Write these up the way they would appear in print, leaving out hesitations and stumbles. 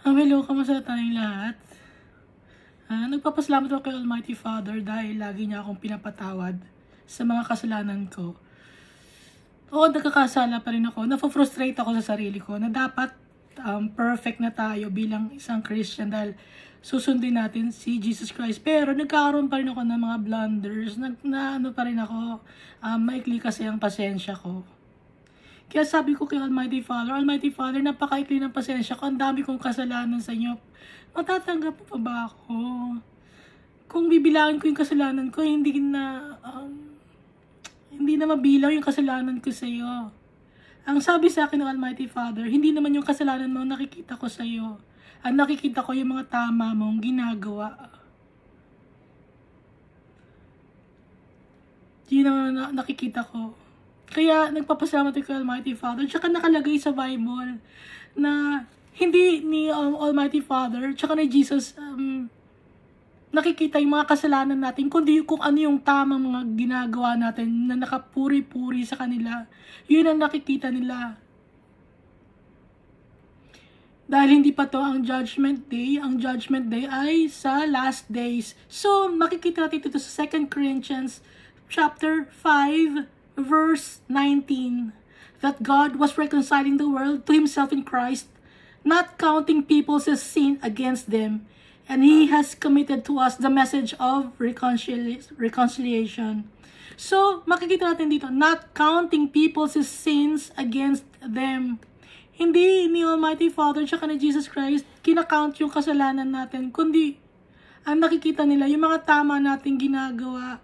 Hello, kamusta tayong lahat? Nagpapasalamat ako kay Almighty Father dahil lagi niya akong pinapatawad sa mga kasalanan ko. Oo, nagkakasala pa rin ako. Nafo-frustrate ako sa sarili ko na dapat perfect na tayo bilang isang Christian dahil susundin natin si Jesus Christ. Pero nagkakaroon pa rin ako ng mga blunders. Ano pa rin ako, maikli kasi ang pasensya ko. Kaya sabi ko kay Almighty Father, napakaikli ng pasensya ko, ang dami kong kasalanan sa inyo. Matatanggap mo pa ba ako? Kung bibilangin ko yung kasalanan ko, hindi na mabilang yung kasalanan ko sa iyo. Ang sabi sa akin ng Almighty Father, hindi naman yung kasalanan mo nakikita ko sa iyo. Ang nakikita ko yung mga tama mong ginagawa. Yun ang nakikita ko. Kaya nagpapasalamat ako kay Almighty Father. Tsaka nakalagay sa Bible na hindi ni Almighty Father tsaka ni Jesus nakikita yung mga kasalanan natin, kundi kung ano yung tamang mga ginagawa natin na nakapuri-puri sa kanila. Yun ang nakikita nila. Dahil hindi pa to ang Judgment Day. Ang Judgment Day ay sa last days. So, makikita natin ito sa 2 Corinthians chapter 5, verse 19. That God was reconciling the world to Himself in Christ, not counting people's sin against them. And He has committed to us the message of reconciliation. So, makikita natin dito, not counting people's sins against them. Hindi ni Almighty Father tsaka ni Jesus Christ kinakount yung kasalanan natin, kundi ang nakikita nila yung mga tama nating ginagawa.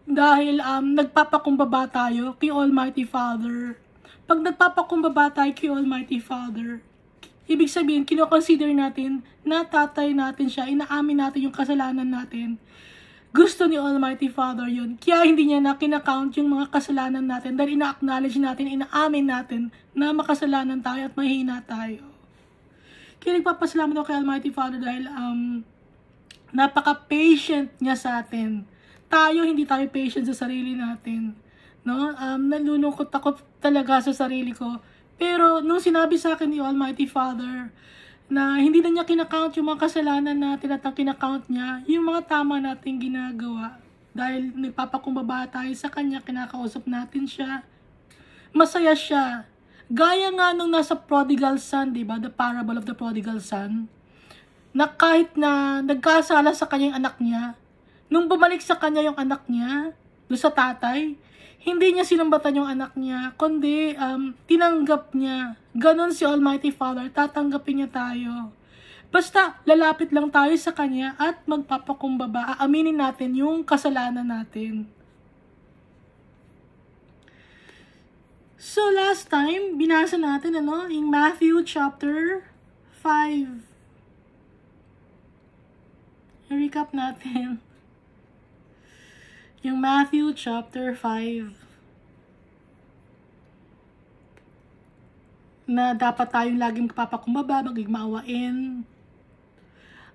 Dahil nagpapakumbaba tayo kay Almighty Father. Pag nagpapakumbaba tayo kay Almighty Father, ibig sabihin, kinoconsider natin na tatay natin siya, inaamin natin yung kasalanan natin. Gusto ni Almighty Father yun. Kaya hindi niya na kinakount yung mga kasalanan natin dahil ina-acknowledge natin, inaamin natin na makasalanan tayo at mahina tayo. Kaya nagpapasalamat ako kay Almighty Father dahil napaka-patient niya sa atin. Tayo, hindi tayo patient sa sarili natin. No? Nalulungkot ako talaga sa sarili ko. Pero nung sinabi sa akin ni Almighty Father na hindi na niya kinakount yung mga kasalanan natin at ang kinakount niya yung mga tama nating ginagawa. Dahil nagpapakumbaba tayo sa Kanya, kinakausap natin siya. Masaya siya. Gaya nga nung nasa prodigal son, diba? The parable of the prodigal son. Na kahit na nagkasala sa kanya yung anak niya, nung bumalik sa kanya yung anak niya, doon sa tatay, hindi niya sinambatan yung anak niya, kundi tinanggap niya. Ganon si Almighty Father, tatanggapin niya tayo. Basta lalapit lang tayo sa Kanya at magpapakumbaba, aaminin natin yung kasalanan natin. So last time, binasa natin in Matthew chapter 5. I-recap natin. Yung Matthew chapter 5 na dapat tayong laging magpapakumbaba, maging maawain.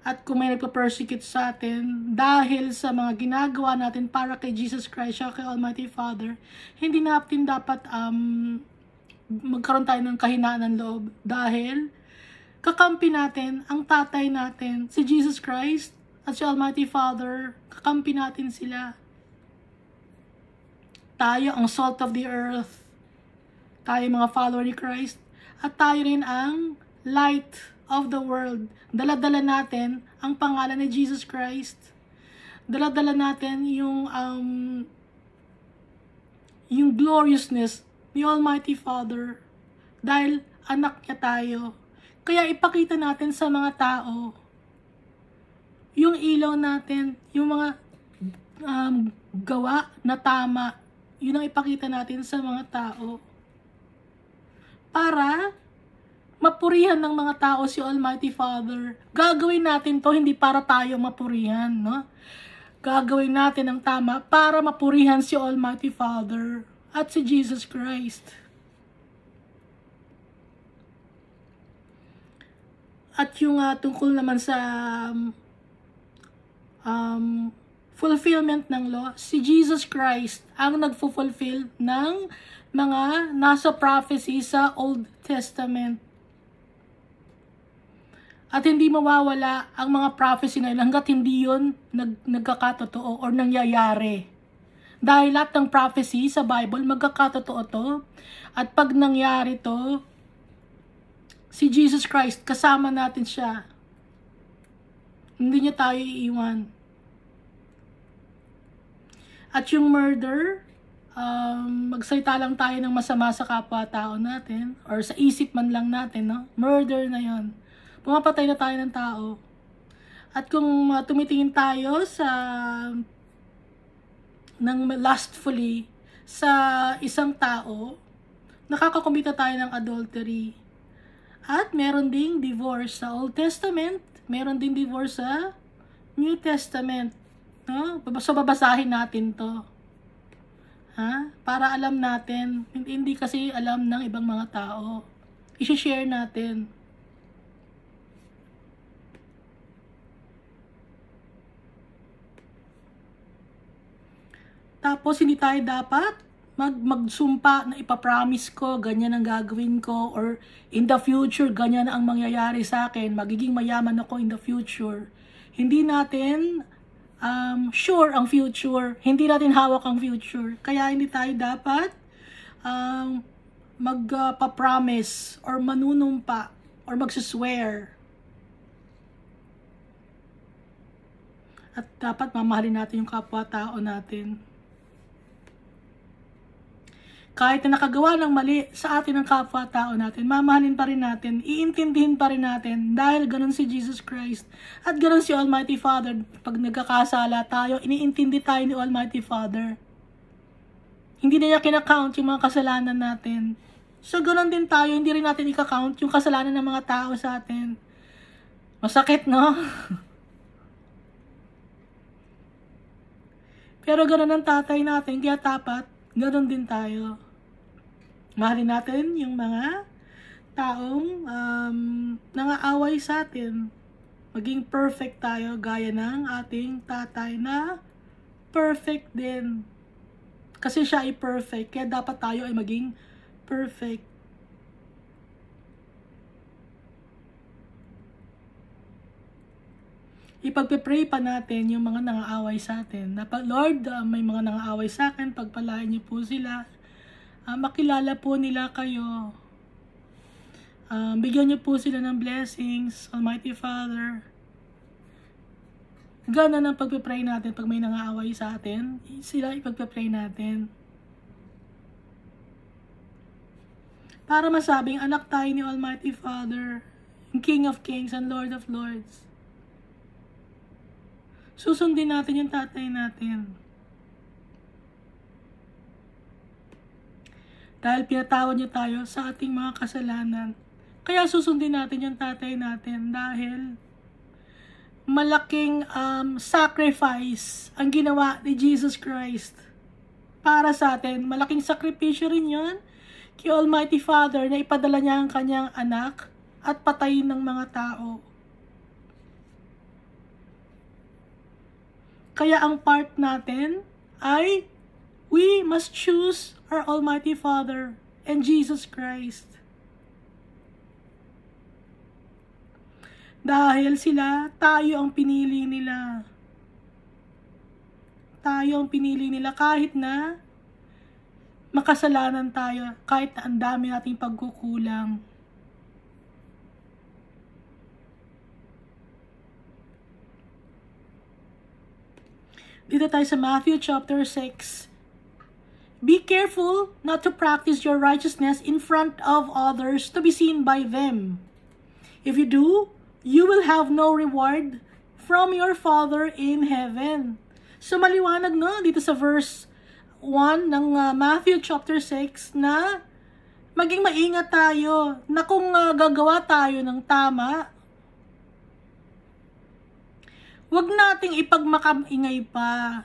At kung may nagpa-persecute sa atin dahil sa mga ginagawa natin para kay Jesus Christ o kay Almighty Father, hindi natin dapat magkaroon tayo ng kahinaan ng loob dahil kakampi natin ang tatay natin, si Jesus Christ at si Almighty Father, kakampi natin sila. Tayo ang salt of the earth. Tayo mga follower ni Christ. At tayo rin ang light of the world. Dala-dala natin ang pangalan ni Jesus Christ. Dala-dala natin yung gloriousness ni Almighty Father. Dahil anak niya tayo. Kaya ipakita natin sa mga tao yung ilaw natin, yung mga gawa na tama. Yun ang ipakita natin sa mga tao. Para mapurihan ng mga tao si Almighty Father. Gagawin natin to hindi para tayo mapurihan, no? Gagawin natin ang tama para mapurihan si Almighty Father at si Jesus Christ. At yung tungkol naman sa fulfillment ng law. Si Jesus Christ ang nagfulfill ng mga nasa prophecy sa Old Testament. At hindi mawawala ang mga prophecy na yun hanggat hindi yun nagkakatotoo or nangyayari. Dahil lahat ng prophecy sa Bible, magkakatotoo to. At pag nangyari to, si Jesus Christ, kasama natin siya. Hindi niya tayo iiwan. At yung murder, magsalita lang tayo ng masama sa kapwa-tao natin, or sa isip man lang natin, no? Murder na yon. Pumapatay na tayo ng tao. At kung tumitingin tayo ng lustfully sa isang tao, nakakakumita tayo ng adultery. At meron ding divorce sa Old Testament, meron ding divorce sa New Testament. No? So babasahin natin to. Para alam natin, hindi kasi alam ng ibang mga tao. I-share natin. Tapos, hindi tayo dapat magsumpa na ipapromise ko, ganyan ang gagawin ko, or in the future, ganyan ang mangyayari sa akin, magiging mayaman ako in the future. Hindi natin sure ang future, hindi natin hawak ang future. Kaya hindi tayo dapat magpa-promise or manunumpa or magsuswear. At dapat mamahalin natin yung kapwa-tao natin. Kahit na nakagawa ng mali sa atin ng kapwa-tao natin, mamahalin pa rin natin, iintindihin pa rin natin, dahil ganun si Jesus Christ. At ganun si Almighty Father. Pag nagkakasala tayo, iniintindi tayo ni Almighty Father. Hindi na niya kinakount yung mga kasalanan natin. So ganun din tayo, hindi rin natin ikakount yung kasalanan ng mga tao sa atin. Masakit, no? Pero ganun ang tatay natin, kaya dapat ganun din tayo. Mahalin natin yung mga taong nangaaway sa atin. Maging perfect tayo gaya ng ating tatay na perfect din. Kasi siya ay perfect, kaya dapat tayo ay maging perfect. Ipagpe-pray pa natin yung mga nangaaway sa atin. Lord, may mga nangaaway sa akin, pagpalain niyo po sila. Makilala po nila kayo. Bigyan niyo po sila ng blessings, Almighty Father. Gana ng pagpe-pray natin pag may nangaaway sa atin. Sila ipagpe-pray natin. Para masabing anak tayo ni Almighty Father, King of Kings and Lord of Lords. Susundin natin yung tatay natin. Dahil pinatawad niya tayo sa ating mga kasalanan. Kaya susundin natin yung tatay natin dahil malaking sacrifice ang ginawa ni Jesus Christ para sa atin. Malaking sakripisyo rin yun kay Almighty Father na ipadala niya ang kanyang anak at patayin ng mga tao. Kaya ang part natin ay we must choose our Almighty Father and Jesus Christ. Dahil tayo ang pinili nila. Tayo ang pinili nila kahit na makasalanan tayo, kahit na ang dami nating pagkukulang. Dito tayo sa Matthew chapter 6. Be careful not to practice your righteousness in front of others to be seen by them. If you do, you will have no reward from your Father in heaven. So maliwanag no dito sa verse 1 ng Matthew chapter 6 na maging maingat tayo na kung gagawa tayo ng tama, huwag nating ipagmakamingay pa.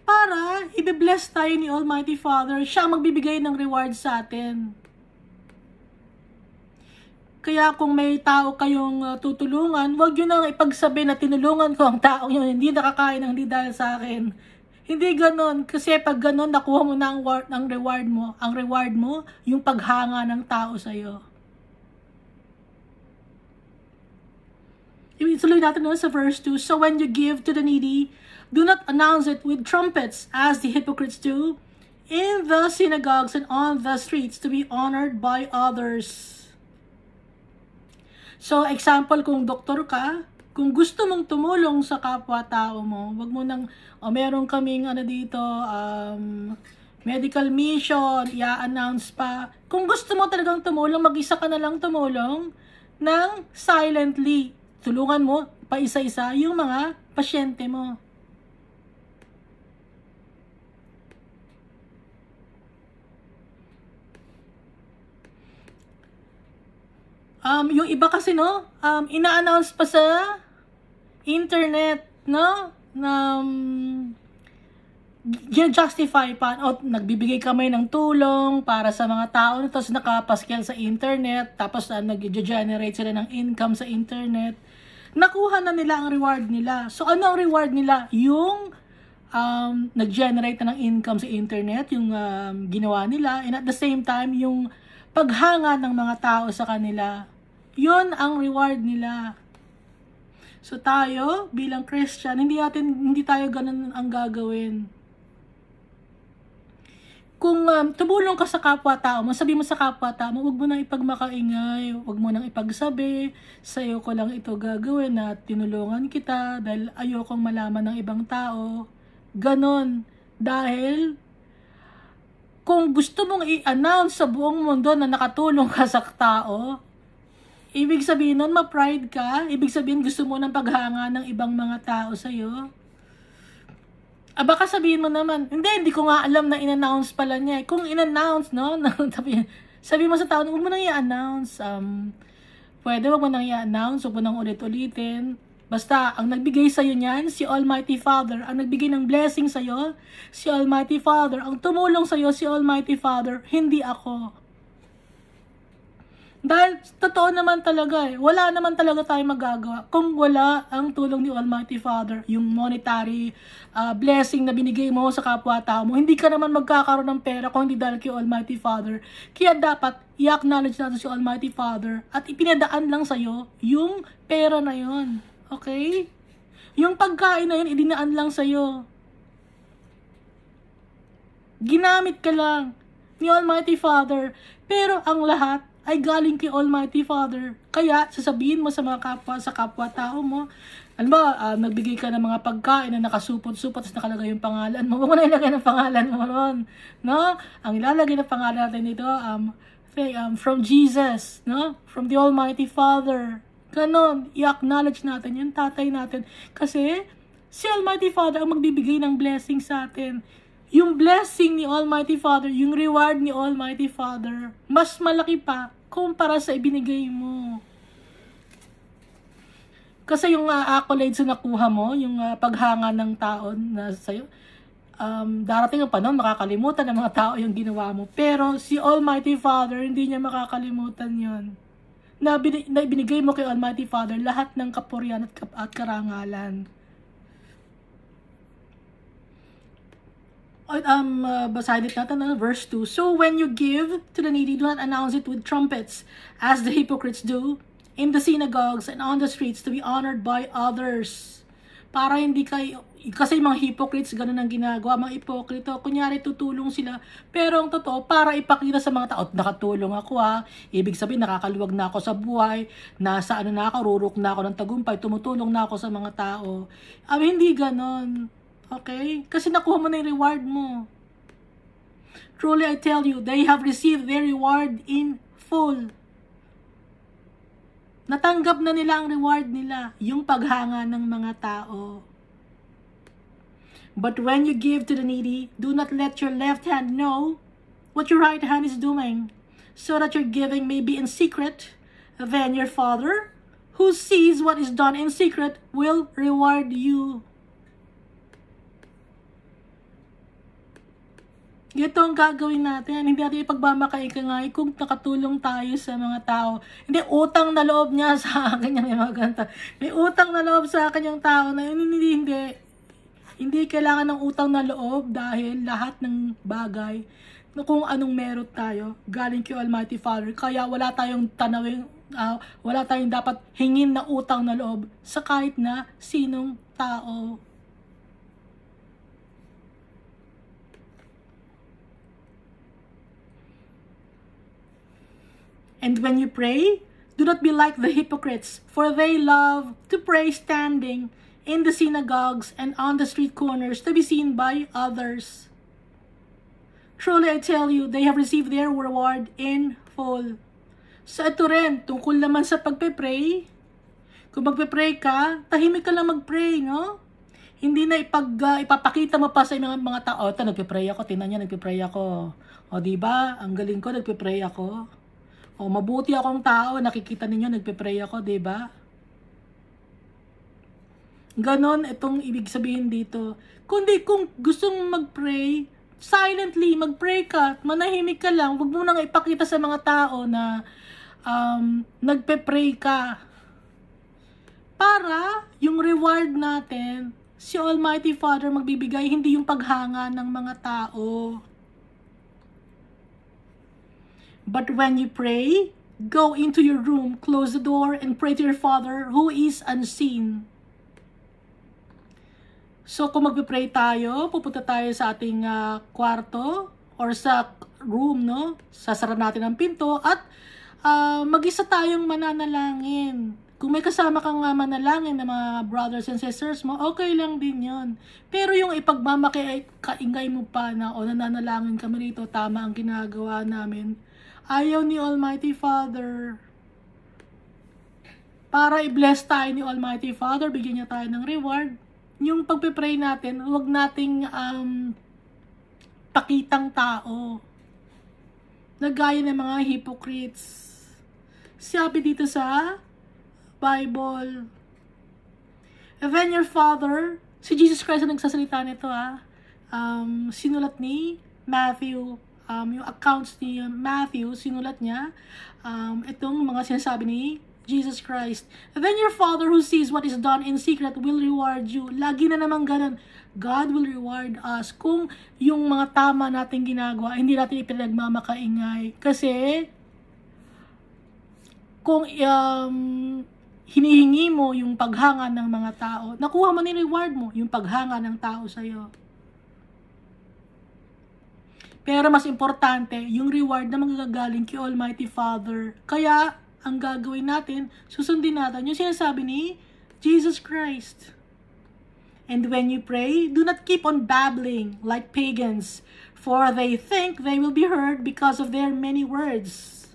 Para i-bless tayo ni Almighty Father, siya ang magbibigay ng reward sa atin. Kaya kung may tao kayong tutulungan, huwag yun nang ipagsabi na tinulungan ko ang tao yun, hindi nakakain ng hindi dahil sa akin. Hindi ganon, kasi pag ganon, nakuha mo na ang reward mo. Ang reward mo, yung paghanga ng tao sa'yo. Ituloy natin sa verse 2. So when you give to the needy, do not announce it with trumpets, as the hypocrites do, in the synagogues and on the streets, to be honored by others. So, example, kung doktor ka, kung gusto mong tumulong sa kapwa-tao mo, wag mo nang, meron kaming dito, medical mission, i-announce pa. Kung gusto mo talagang tumulong, mag-isa ka na lang tumulong ng silently. Tulungan mo pa isa-isa yung mga pasyente mo. Yung iba kasi, ina-announce pa sa internet, justify pa, nagbibigay kami ng tulong para sa mga tao, tapos nakapaskil sa internet, tapos nag-generate sila ng income sa internet. Nakuha na nila ang reward nila. So, ano ang reward nila? Yung nag-generate na ng income sa internet, yung ginawa nila, and at the same time, yung paghanga ng mga tao sa kanila. Yun ang reward nila. So tayo, bilang Christian, hindi tayo ganun ang gagawin. Kung tumulong ka sa kapwa-tao mo, sabi mo sa kapwa-tao mo, huwag mo nang ipagmakaingay, huwag mo nang ipagsabi, sa'yo ko lang ito gagawin na tinulungan kita dahil ayokong malaman ng ibang tao. Ganon. Dahil kung gusto mong i-announce sa buong mundo na nakatulong ka sa tao, ibig sabihin nun, ma-pride ka. Ibig sabihin, gusto mo ng paghanga ng ibang mga tao sa'yo. Baka sabihin mo naman, hindi ko nga alam na in-announce pala niya. Kung in-announce, sabi mo sa tao, huwag mo nang i-announce. Pwede, huwag mo nang i-announce, huwag mo nang ulit-ulitin. Basta, ang nagbigay sa'yo niyan, si Almighty Father. Ang nagbigay ng blessing sa'yo, si Almighty Father. Ang tumulong sa'yo, si Almighty Father, hindi ako. Dahil, totoo naman talaga wala naman talaga tayong magagawa kung wala ang tulong ni Almighty Father, yung monetary blessing na binigay mo sa kapwa-tao mo. Hindi ka naman magkakaroon ng pera kung hindi dahil kay Almighty Father. Kaya dapat, i-acknowledge natin si Almighty Father at ipinadaan lang sa'yo yung pera na yon. Okay? Yung pagkain na yun, idinaan lang sa'yo. Ginamit ka lang ni Almighty Father. Pero ang lahat ay galing kay Almighty Father. Kaya, sasabihin mo sa mga kapwa-tao mo, alam ba, nagbigay ka ng mga pagkain na nakasupot-supot at nakalagay yung pangalan mo. Huwag mo na ilagay ng pangalan mo ron. No? Ang ilalagay ng pangalan natin dito, from Jesus, from the Almighty Father. Ganon, i-acknowledge natin yung tatay natin. Kasi, si Almighty Father ang magbibigay ng blessing sa atin. Yung blessing ni Almighty Father, yung reward ni Almighty Father, mas malaki pa kumpara sa ibinigay mo. Kasi yung accolades na nakuha mo, yung paghanga ng tao na sa'yo, darating ang panahon, makakalimutan ng mga tao yung ginawa mo. Pero si Almighty Father, hindi niya makakalimutan yon. Na ibinigay mo kay Almighty Father lahat ng kapurian at karangalan. Basahin natin verse 2. So when you give to the needy, do not announce it with trumpets, as the hypocrites do, in the synagogues and on the streets, to be honored by others. Para hindi kayo, kasi mga hypocrites, ganun ang ginagawa, mga hipokrito, kunyari tutulong sila, pero ang totoo, para ipakita sa mga tao, nakatulong ako ibig sabihin, nakakaluwag na ako sa buhay, nasa na ako, rurok na ako ng tagumpay, tumutulong na ako sa mga tao. Hindi ganun. Okay? Kasi nakuha mo na yung reward mo. Truly I tell you, they have received their reward in full. Natanggap na nila ang reward nila, yung paghanga ng mga tao. But when you give to the needy, do not let your left hand know what your right hand is doing, so that your giving may be in secret. Then your Father, who sees what is done in secret, will reward you. Ito ang gagawin natin. Hindi natin ipagmamakay kung nakatulong tayo sa mga tao. Hindi, utang na loob niya sa akin yung mga ganito. May utang na loob sa akin yung tao na yun. Hindi kailangan ng utang na loob dahil lahat ng bagay na kung anong meron tayo, galing kay Almighty Father. Kaya wala tayong wala tayong dapat hingin na utang na loob sa kahit na sinong tao. And when you pray, do not be like the hypocrites, for they love to pray standing in the synagogues and on the street corners to be seen by others. Truly I tell you, they have received their reward in full. So ito rin, tungkol naman sa pagpe-pray. Kung magpe-pray ka, tahimik ka lang mag-pray, no? Hindi na ipapakita mo pa sa mga tao, ito, nagpe-pray ako, tinan niya, nagpe-pray ako. O, diba? Ang galing ko, nagpe-pray ako. O, mabuti akong tao, nakikita ninyo, nagpe-pray ako, diba? Ganon, itong ibig sabihin dito. Kundi kung gusto mong mag-pray, silently, mag-pray ka, manahimik ka lang, huwag mo nang ipakita sa mga tao na nagpe-pray ka. Para yung reward natin, si Almighty Father magbibigay, hindi yung paghanga ng mga tao. But when you pray, go into your room, close the door, and pray to your Father who is unseen. So kung magpipray tayo, pupunta tayo sa ating kwarto or sa room, no? Sasara natin ang pinto at mag-isa tayong mananalangin. Kung may kasama kang manalangin na mga brothers and sisters mo, okay lang din yon. Pero yung ipagmamakaingay mo pa na o nananalangin kami rito, tama ang ginagawa namin, ayaw ni Almighty Father. Para i-bless tayo ni Almighty Father, bigyan niya tayo ng reward. Yung pagpe-pray natin, huwag nating pakitang tao. Nagaya ng mga hypocrites. Sabi dito sa Bible. And then your Father, si Jesus Christ ang nagsasalita nito sinulat ni Matthew. Yung accounts ni Matthew, sinulat niya itong mga sinasabi ni Jesus Christ. And then your Father who sees what is done in secret will reward you. Lagi na naman ganun. God will reward us kung yung mga tama nating ginagawa, hindi natin ipinagmamakaingay. Kasi kung hinihingi mo yung paghanga ng mga tao, nakuha mo ni reward mo yung paghanga ng tao sa'yo. Pero mas importante, yung reward na magagaling kay Almighty Father. Kaya, ang gagawin natin, susundin natin yung sinasabi ni Jesus Christ. And when you pray, do not keep on babbling like pagans, for they think they will be heard because of their many words.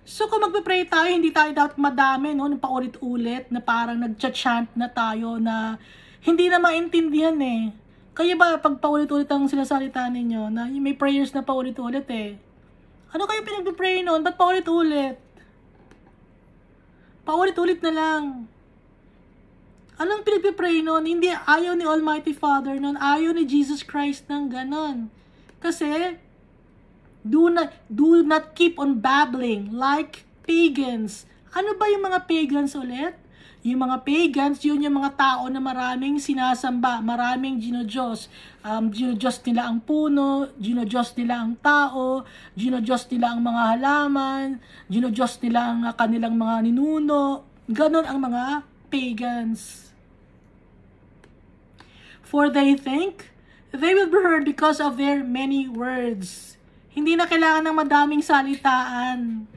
So kung magpe-pray tayo, hindi tayo dapat madami, no? Paulit-ulit na parang nag-chant na tayo na hindi na maintindihan eh. Kaya ba pag paulit-ulit ang sinasalita ninyo na may prayers na paulit-ulit eh? Ano kayo pinag-pray noon? Ba't paulit-ulit? Paulit-ulit na lang. Anong pinag-pray noon? Hindi ayaw ni Almighty Father noon. Ayaw ni Jesus Christ ng ganon. Kasi do not keep on babbling like pagans. Ano ba yung mga pagans ulit? Yung mga pagans, yun yung mga tao na maraming sinasamba, maraming ginodiyos. Ginodiyos nila ang puno, ginodiyos nila ang tao, ginodiyos nila ang mga halaman, ginodiyos nila ang kanilang mga ninuno. Ganon ang mga pagans. For they think they will be heard because of their many words. Hindi na kailangan ng madaming salitaan.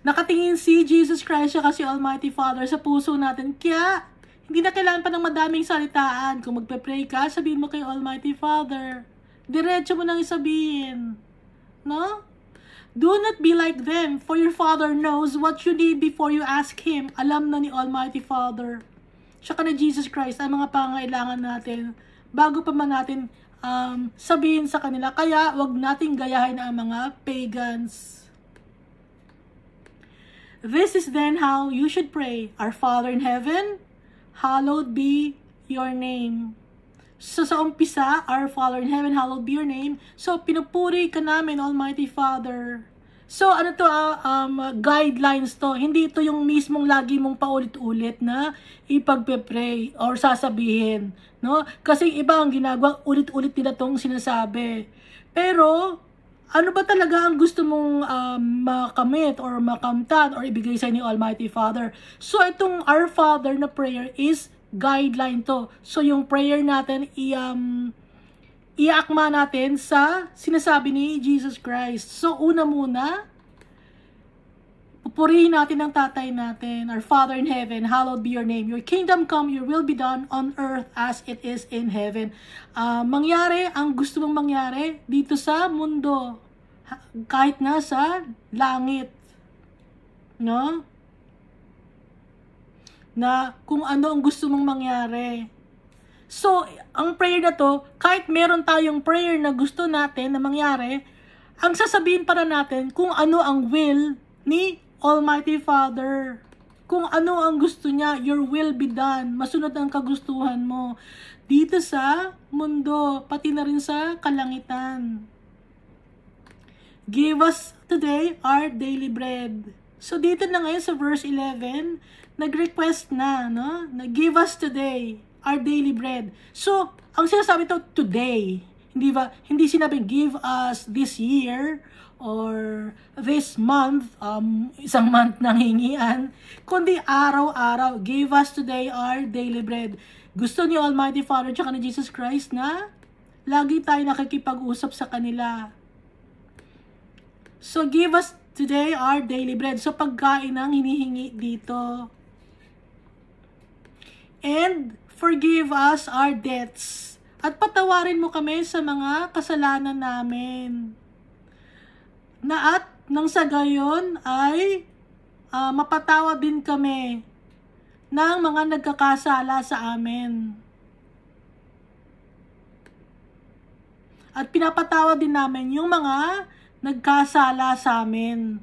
Nakatingin si Jesus Christ siya kasi Almighty Father sa puso natin. Kaya, hindi na kailangan pa ng madaming salitaan. Kung magpe-pray ka, sabihin mo kay Almighty Father. Diretso mo nang isabihin. No? Do not be like them, for your Father knows what you need before you ask Him. Alam na ni Almighty Father. Siya ka na Jesus Christ, ang mga pangailangan natin, bago pa man natin sabihin sa kanila. Kaya, wag nating gayahin ang mga pagans. This is then how you should pray. Our Father in heaven, hallowed be your name. So sa umpisa, Our Father in heaven, hallowed be your name. So pinupuri ka namin, Almighty Father. So ano to, guidelines to. Hindi ito yung mismong lagi mong paulit-ulit na ipagpe-pray or sasabihin, no? Kasi iba ang ginagawa, ulit-ulit nila tong sinasabi. Pero ano ba talaga ang gusto mong makamit or makamtan or ibigay sa ni Almighty Father? So itong Our Father na prayer is guideline to. So yung prayer natin iakma natin sa sinasabi ni Jesus Christ. So una muna, pupurihin natin ang tatay natin. Our Father in heaven, hallowed be your name. Your kingdom come, your will be done on earth as it is in heaven. Mangyari ang gusto mong mangyari dito sa mundo, kahit nasa langit. No? Na kung ano ang gusto mong mangyari. So, ang prayer na to, kahit meron tayong prayer na gusto natin na mangyari, ang sasabihin para natin kung ano ang will ni Almighty Father. Kung ano ang gusto niya, your will be done. Masunod ang kagustuhan mo. Dito sa mundo, pati na rin sa kalangitan. Give us today our daily bread. So, dito na ngayon sa verse 11, nag-request na, no? Na give us today our daily bread. So, ang sinasabi to today, hindi ba? Hindi sinabing give us this year or this month, isang month nang hingian, kundi araw-araw, give us today our daily bread. Gusto ni Almighty Father tsaka ni Jesus Christ na lagi tayo nakikipag-usap sa kanila. So, give us today our daily bread. So, pagkain ang hinihingi dito. And forgive us our debts. At patawarin mo kami sa mga kasalanan namin. Na at nang sa gayon ay mapatawad din kami ng mga nagkakasala sa amin. At pinapatawad din namin yung mga nagkasala sa amin.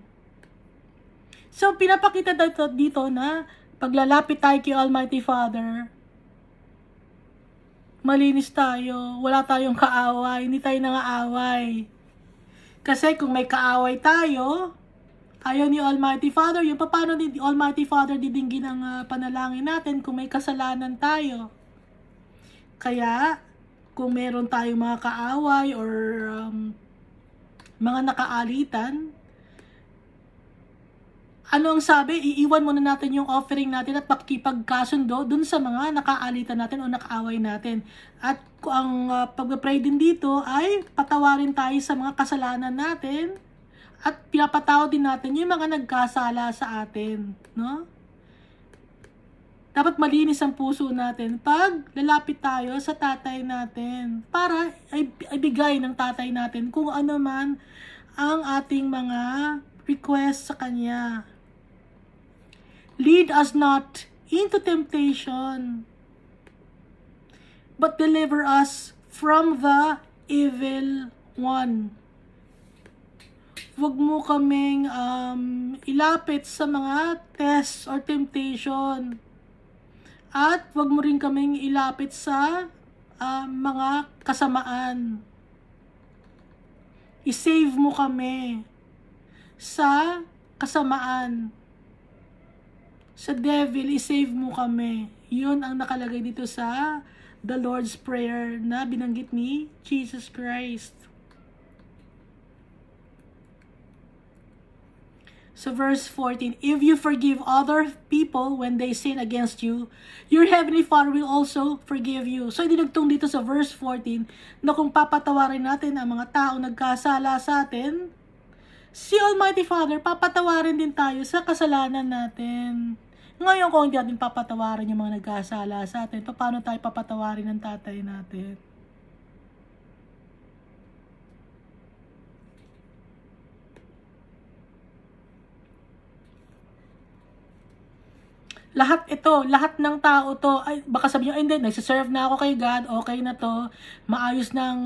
So, pinapakita dito na paglalapit tayo kay Almighty Father, malinis tayo, wala tayong kaaway, hindi tayo nangaaway. Kasi kung may kaaway tayo, ayaw ni Almighty Father, yung paano ni Almighty Father didinggin ang panalangin natin kung may kasalanan tayo. Kaya, kung meron tayong mga kaaway or mga nakaalitan, ano ang sabi? Iiwan muna natin yung offering natin at pakipagkasundo dun sa mga nakaalitan natin o nakaaway natin. At ang pag-pray din dito ay patawarin tayo sa mga kasalanan natin at pinapatawad din natin yung mga nagkasala sa atin. No? Dapat malinis ang puso natin pag lalapit tayo sa tatay natin para ibigay ng tatay natin kung ano man ang ating mga request sa Kanya. Lead us not into temptation, but deliver us from the evil one. Huwag mo kaming ilapit sa mga tests or temptation. At huwag mo rin kaming ilapit sa mga kasamaan. I-save mo kami sa kasamaan. Sa devil, i-save mo kami. Yun ang nakalagay dito sa the Lord's Prayer na binanggit ni Jesus Christ. So verse 14, if you forgive other people when they sin against you, your heavenly Father will also forgive you. So idinugtong dito sa verse 14 na kung papatawarin natin ang mga tao nagkasala sa atin, si Almighty Father papatawarin din tayo sa kasalanan natin. Ngayon kung hindi natin papatawarin yung mga nagkasala sa atin, paano tayo papatawarin ng tatay natin? Lahat ito, lahat ng tao to, ay baka sabihin nyo, hindi, nagsiserve na ako kay God, okay na to, maayos ng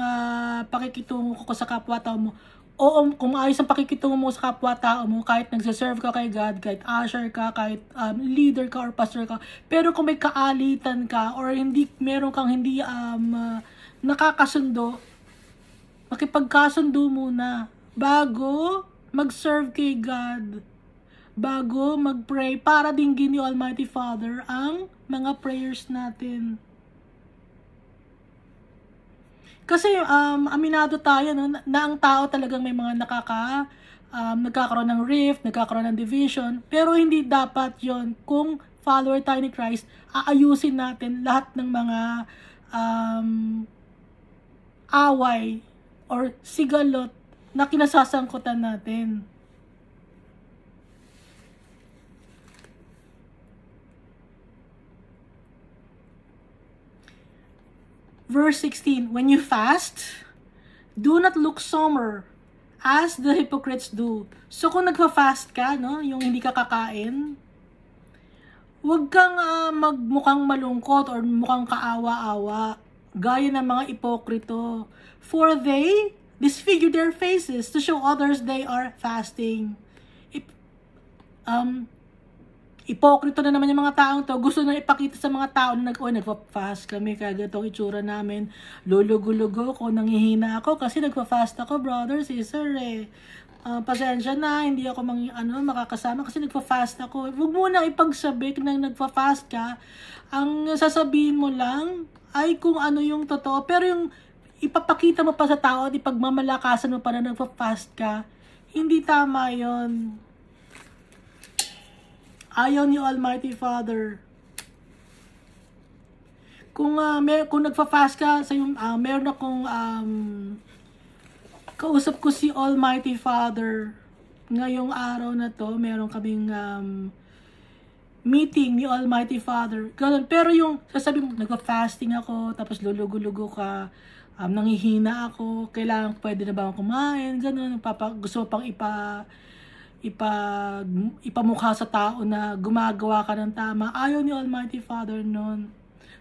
pakikitungo ko sa kapwa-tao mo. Oo, kung maayos ang pakikitungo mo sa kapwa-tao mo, kahit nagsaserve ka kay God, kahit usher ka, kahit leader ka or pastor ka, pero kung may kaalitan ka or hindi meron kang hindi nakakasundo, makipagkasundo muna bago mag-serve kay God, bago mag-pray para dinggin ni Almighty Father ang mga prayers natin. Kasi aminado tayo no, na ang tao talagang may mga nagkakaroon ng rift, nagkakaroon ng division, pero hindi dapat yon. Kung follower tayo ni Christ, aayusin natin lahat ng mga away or sigalot na kinasasangkutan natin. Verse 16, when you fast, do not look somber as the hypocrites do. So kung nagfa-fast ka, no, yung hindi ka kakain, huwag kang magmukhang malungkot or mukhang kaawa-awa, gaya ng mga ipokrito. For they disfigure their faces to show others they are fasting. Ipokrito na naman yung mga taong to. Gusto na ipakita sa mga tao na nagpa-fast kami, kaya itong itsura namin. Lulugo-lugo ko, nangihina ako kasi nagpa-fast ako, brother, sister pasensya na, hindi ako makakasama kasi nagpa-fast ako. Huwag mo na ipagsabi na nagpa-fast ka. Ang sasabihin mo lang ay kung ano yung totoo. Pero yung ipapakita mo pa sa tao at ipagmamalakasan mo pa na nagpa-fast ka, hindi tama yon. Ayaw ni Almighty Father. Kung nagfa-fast ka, meron akong kausap ko si Almighty Father. Ngayong araw na to, meron kaming meeting ni Almighty Father. Ganun. Pero yung sasabi mo, nagfa-fasting ako, tapos lulugo-lugo ka, nangihina ako, kailangan pwede na ba akong kumain, ganun. Gusto pang ipamukha sa tao na gumagawa ka ng tama. Ayaw ni Almighty Father nun.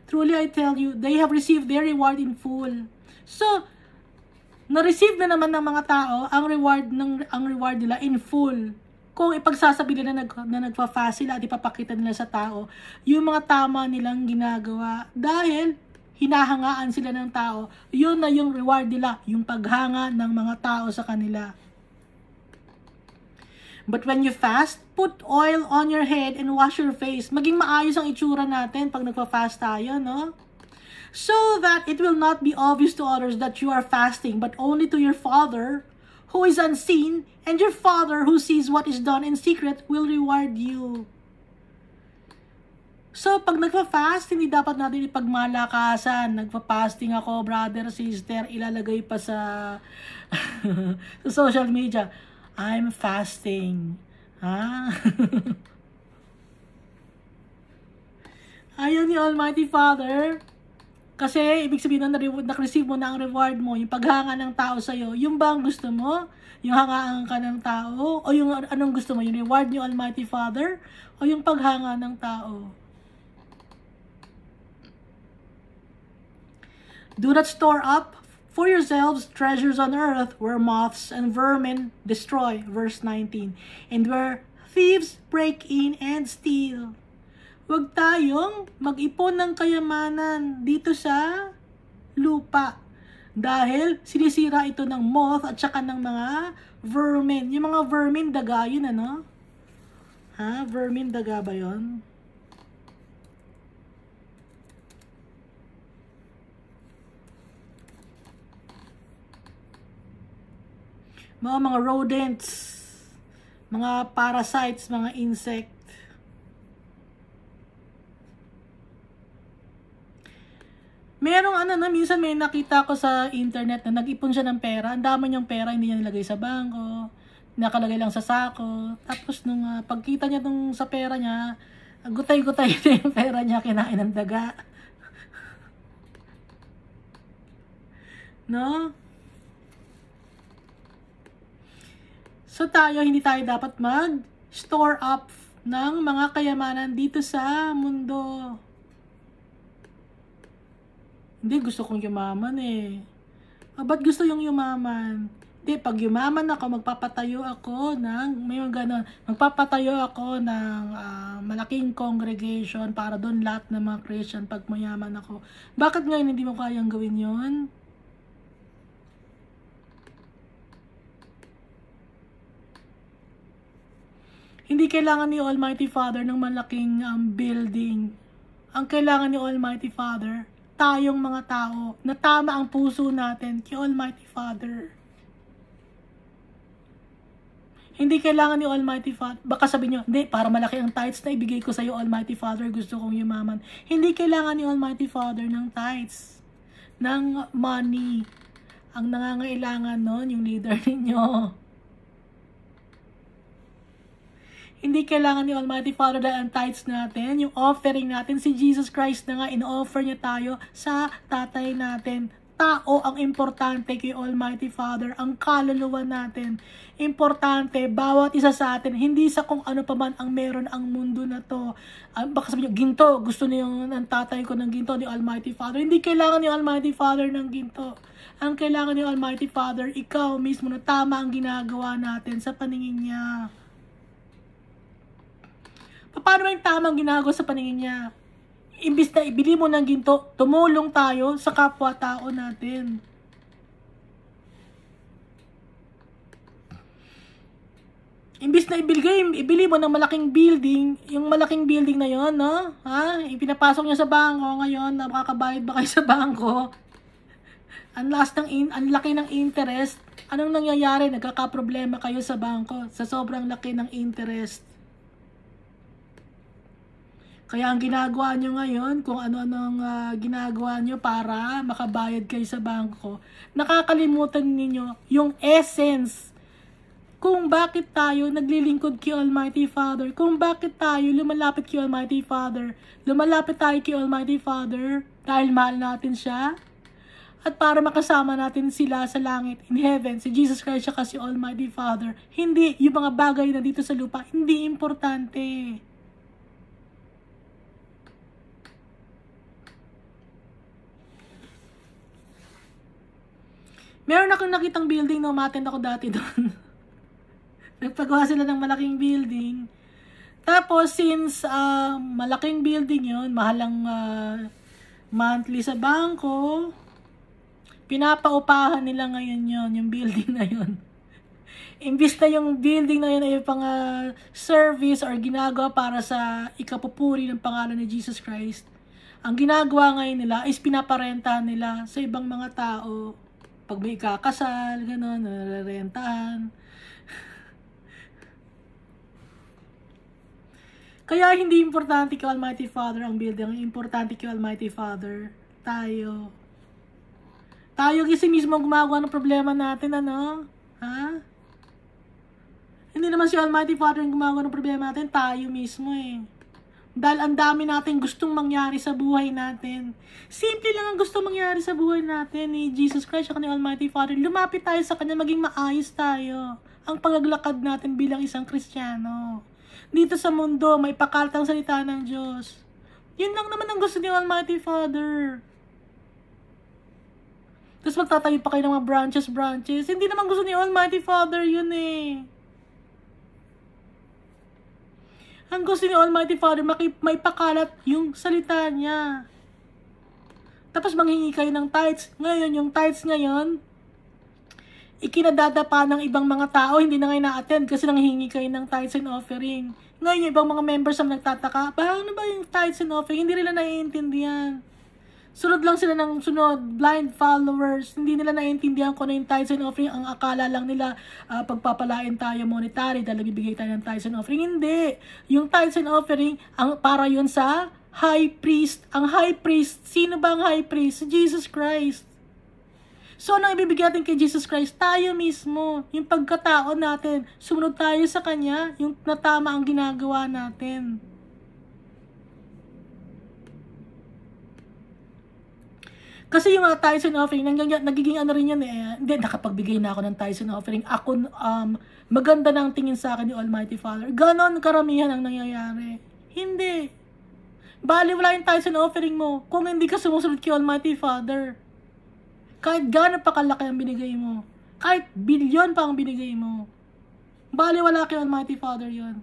Truly I tell you, they have received their reward in full. So, na-receive na naman ng mga tao ang reward nila in full. Kung ipagsasabi nila na nagpa-fast sila at ipapakita nila sa tao yung mga tama nilang ginagawa dahil hinahangaan sila ng tao, yun na yung reward nila, yung paghanga ng mga tao sa kanila. But when you fast, put oil on your head and wash your face. Maging maayos ang itsura natin pag nagpa-fast tayo, no? So that it will not be obvious to others that you are fasting, but only to your Father who is unseen, and your Father who sees what is done in secret will reward you. So, pag nagpa-fast, hindi dapat natin ipagmalakasan. Nagpa-fasting ako, brother, sister, ilalagay pa sa sa social media. I'm fasting. Ha? Ayaw ni Almighty Father. Kasi, ibig sabihin na na-receive mo na ang reward mo, yung paghanga ng tao sa'yo. Yung ba ang gusto mo? Yung hangaan ka ng tao? O yung anong gusto mo? Yung reward ni Almighty Father? O yung paghanga ng tao? Do not store up for yourselves treasures on earth where moths and vermin destroy, verse 19, and where thieves break in and steal. Huwag tayong mag-ipon ng kayamanan dito sa lupa dahil sinisira ito ng moth at saka ng mga vermin. Yung mga vermin, daga yun, ano? Ha? Vermin, daga ba yun? Mga rodents, mga parasites, mga insect. Merong minsan may nakita ko sa internet na nag-ipon siya ng pera. Ang dami niyang pera, hindi niya nilagay sa bangko, nakalagay lang sa sako. Tapos nung pagkita niya sa pera niya, gutay-gutay na yung pera niya, kinain ng daga. No? So hindi tayo dapat mag-store up ng mga kayamanan dito sa mundo. Hindi, gusto kong yumaman eh. Ba't gusto yung yumaman? Di, pag yumaman ako, magpapatayo ako ng, may mga ganon, magpapatayo ako ng malaking congregation para doon lahat ng mga Christian pag mayaman ako. Bakit ngayon hindi mo kayang gawin yon? Hindi kailangan ni Almighty Father ng malaking building. Ang kailangan ni Almighty Father, tayong mga tao, na tama ang puso natin kay Almighty Father. Hindi kailangan ni Almighty Father. Baka sabihin nyo, hindi, para malaki ang tithes na ibigay ko sa iyo, Almighty Father, gusto kong yumaman. Hindi kailangan ni Almighty Father ng tithes, ng money. Ang nangangailangan nun, yung leader ninyo. Hindi kailangan ni Almighty Father dahil ang tithes natin, yung offering natin, si Jesus Christ na nga, in-offer niya tayo sa tatay natin. Tao ang importante kay Almighty Father, ang kaluluwa natin. Importante, bawat isa sa atin, hindi sa kung ano pa man ang meron ang mundo na to. Baka sabihin nyo, ginto, gusto niyo ng tatay ko ng ginto ni Almighty Father. Hindi kailangan ni Almighty Father ng ginto. Ang kailangan ni Almighty Father, ikaw mismo na tama ang ginagawa natin sa paningin niya. Paano ba yung tamang ginagawa sa paningin niya? Imbis na ibili mo ng ginto, tumulong tayo sa kapwa-tao natin. Imbis na ibili mo ng malaking building, yung malaking building na yon, no? Ha? Ipinapasok niya sa bangko ngayon, makakabayad ba kayo sa bangko? Ang laki ng interest. Anong nangyayari? Nagkakaproblema kayo sa bangko sa sobrang laki ng interest. Kaya ang ginagawa nyo ngayon, kung ano-anong ginagawa nyo para makabayad kayo sa bangko, nakakalimutan ninyo yung essence kung bakit tayo naglilingkod kay Almighty Father, kung bakit tayo lumalapit kay Almighty Father. Lumalapit tayo kay Almighty Father dahil mahal natin siya at para makasama natin sila sa langit, in heaven, si Jesus Christ siya kasi Almighty Father. Hindi, yung mga bagay na dito sa lupa, hindi importante. Meron akong nakitang building na umattend ako dati doon. Nagpagawa sila ng malaking building. Tapos, since malaking building yun, mahalang monthly sa bangko, pinapaupahan nila ngayon yun, yung building na yun. Imbis na yung building na yun ay pang service or ginagawa para sa ikapupuri ng pangalan ni Jesus Christ, ang ginagawa ngayon nila is pinaparentahan nila sa ibang mga tao. Pag may kakasal, gano'n, nararentahan. Kaya hindi importante kay Almighty Father ang building. Ang importante kay Almighty Father, tayo. Tayo kasi mismo gumagawa ng problema natin, ano? Ha? Hindi naman si Almighty Father ang gumagawa ng problema natin, tayo mismo eh. Dahil ang dami natin gustong mangyari sa buhay natin. Simple lang ang gustong mangyari sa buhay natin ni Jesus Christ at ni Almighty Father. Lumapit tayo sa Kanya, maging maayos tayo. Ang pagaglakad natin bilang isang Kristiyano. Dito sa mundo, may pakalatang salita ng Diyos. Yun lang naman ang gusto ni Almighty Father. Tapos magtatayo pa kayo ng mga branches. Hindi naman gusto ni Almighty Father yun eh. Ang gusto ni Almighty Father, may pakalat yung salita niya. Tapos manghingi kayo ng tithes. Ngayon, yung tithes ngayon, ikinadadapa ng ibang mga tao, hindi na ngayon na-attend kasi nanghingi kayo ng tithes and offering. Ngayon, yung ibang mga members ang nagtataka, paano ba yung tithes and offering? Hindi nila naiintindihan. Sunod lang sila ng sunod, blind followers. Hindi nila naiintindihan kung ano yung tithes and offering. Ang akala lang nila, pagpapalain tayo monetary dahil bibigay tayo ng tithes and offering. Hindi. Yung tithes and offering, para yun sa high priest. Ang high priest, sino ba ang high priest? Jesus Christ. So, ano ibibigay natin kay Jesus Christ? Tayo mismo. Yung pagkatao natin. Sumunod tayo sa Kanya. Yung natama ang ginagawa natin. Kasi yung tithes and offering, nagiging ano rin yan eh. Hindi, nakapagbigay na ako ng tithes and offering. Ako, maganda na ang tingin sa akin ni Almighty Father. Ganon karamihan ang nangyayari. Hindi. Bali, wala yung tithes and offering mo kung hindi ka sumusunod kay Almighty Father. Kahit gano'n pa kalaki ang binigay mo. Kahit bilyon pa ang binigay mo, baliwala kay Almighty Father yon.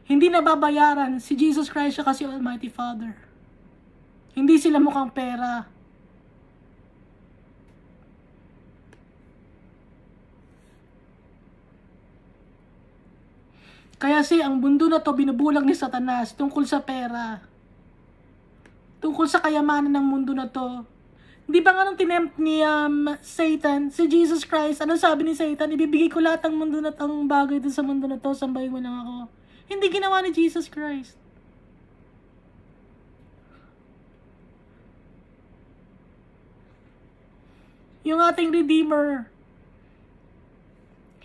Hindi nababayaran si Jesus Christ siya kasi Almighty Father. Hindi sila mukhang pera. Kaya ang mundo na to binubulag ni Satanas tungkol sa pera. Tungkol sa kayamanan ng mundo na to. Di ba nga nung tinempt ni Satan, si Jesus Christ, ano sabi ni Satan? Ibibigay ko lahat ng mundo na ang bagay dun sa mundo na to, sambahin mo lang ako. Hindi ginawa ni Jesus Christ. Yung ating Redeemer,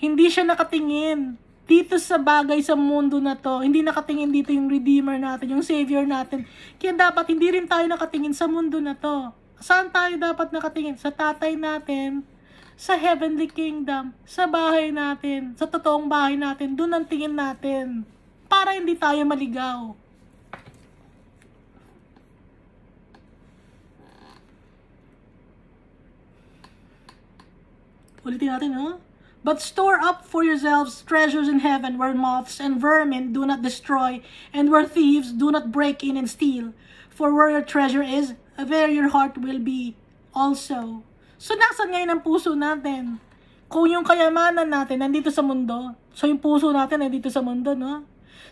hindi siya nakatingin dito sa bagay sa mundo na to. Hindi nakatingin dito yung Redeemer natin, yung Savior natin. Kaya dapat hindi rin tayo nakatingin sa mundo na to. Saan tayo dapat nakatingin? Sa tatay natin, sa heavenly kingdom, sa bahay natin, sa totoong bahay natin. Doon ang tingin natin. Para hindi tayo maligaw. Ulitin natin, no? But store up for yourselves treasures in heaven where moths and vermin do not destroy and where thieves do not break in and steal. For where your treasure is, there your heart will be also. So, nasan ngayon ang puso natin? Kung yung kayamanan natin nandito sa mundo, so yung puso natin nandito sa mundo, no?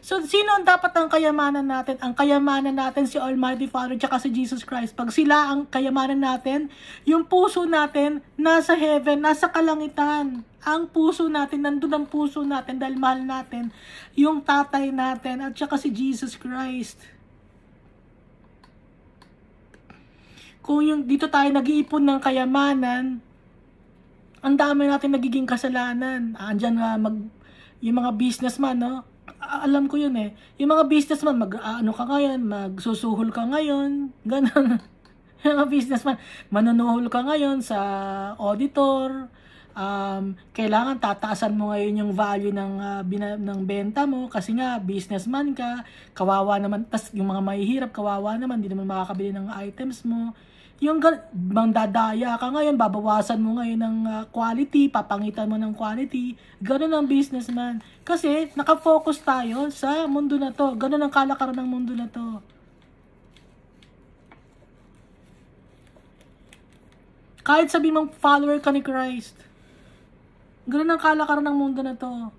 So, sino ang dapat ang kayamanan natin? Ang kayamanan natin si Almighty Father tsaka si Jesus Christ. Pag sila ang kayamanan natin, yung puso natin nasa heaven, nasa kalangitan. Ang puso natin, nandun ang puso natin dahil mahal natin yung tatay natin at tsaka si Jesus Christ. Kung yung dito tayo nag-iipon ng kayamanan, ang dami natin nagiging kasalanan. Andyan yung mga businessman, no? Alam ko yun eh. Yung mga businessman, ano ka ngayon, magsusuhol ka ngayon, ganun. Yung mga businessman, manunuhol ka ngayon sa auditor, kailangan tataasan mo ngayon yung value ng benta mo kasi nga businessman ka, kawawa naman, tas yung mga mahihirap, kawawa naman, hindi naman makakabili ng items mo. Yung mandadaya ka ngayon, babawasan mo ngayon ng quality, papangitan mo ng quality. Ganun ang businessman. Kasi nakafocus tayo sa mundo na to. Ganun ang kalakaran ng mundo na to. Kahit sabi mong follower ka ni Christ, ganun ang kalakaran ng mundo na to.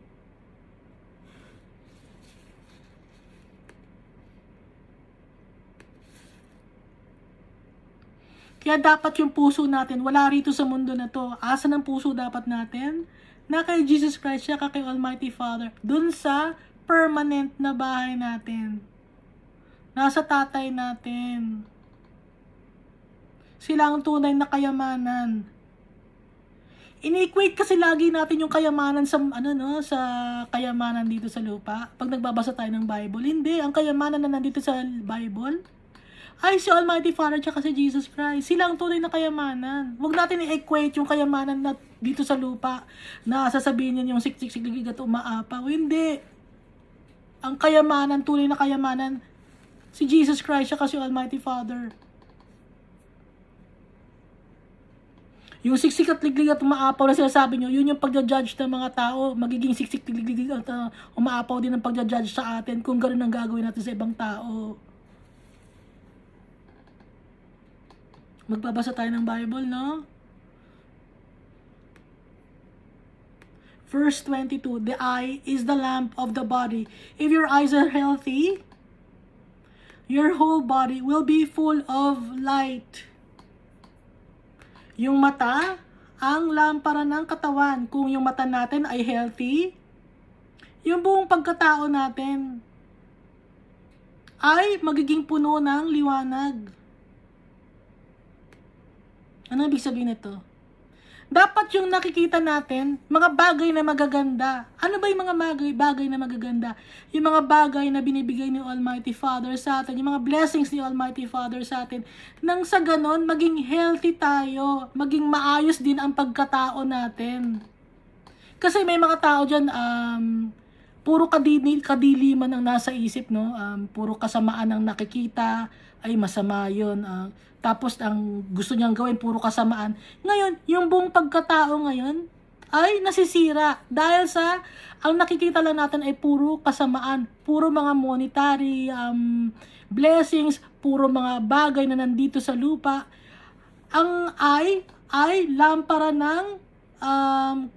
Kaya dapat yung puso natin, wala rito sa mundo na to. Asan ang puso dapat natin? Na kay Jesus Christ, siya kay Almighty Father. Dun sa permanent na bahay natin. Nasa tatay natin. Sila ang tunay na kayamanan. Ini-equate kasi lagi natin yung kayamanan sa sa kayamanan dito sa lupa. Pag nagbabasa tayo ng Bible, hindi ang kayamanan na nandito sa Bible ay si Almighty Father at si Jesus Christ. Sila ang tunay na kayamanan. Huwag natin i-equate yung kayamanan na dito sa lupa na sasabihin niyo yung siksik-sikligig at umaapaw. Hindi. Ang kayamanan, tunay na kayamanan, si Jesus Christ at si Almighty Father. Yung siksik at liglig at umaapaw na sinasabi nyo, yun yung pagja-judge ng mga tao. Magiging siksik, liglig at umaapaw din ang pagja-judge sa atin kung gano'n ang gagawin natin sa ibang tao. Magbabasa tayo ng Bible, no? Verse 22, the eye is the lamp of the body. If your eyes are healthy, your whole body will be full of light. Yung mata, ang lampara ng katawan. Kung yung mata natin ay healthy, yung buong pagkatao natin ay magiging puno ng liwanag. Ano ibig sabihin nito? Dapat yung nakikita natin, mga bagay na magaganda. Ano ba yung mga bagay na magaganda? Yung mga bagay na binibigay ni Almighty Father sa atin, yung mga blessings ni Almighty Father sa atin. Nang sa ganon, maging healthy tayo, maging maayos din ang pagkatao natin. Kasi may mga tao dyan, puro kadiliman ang nasa isip, no? Puro kasamaan ang nakikita. ay masama yun. Tapos ang gusto niyang gawin, puro kasamaan. Ngayon, yung buong pagkatao ngayon, ay nasisira. Dahil sa, ang nakikita lang natin ay puro kasamaan. Puro mga monetary blessings, puro mga bagay na nandito sa lupa. Ang ay lampara ng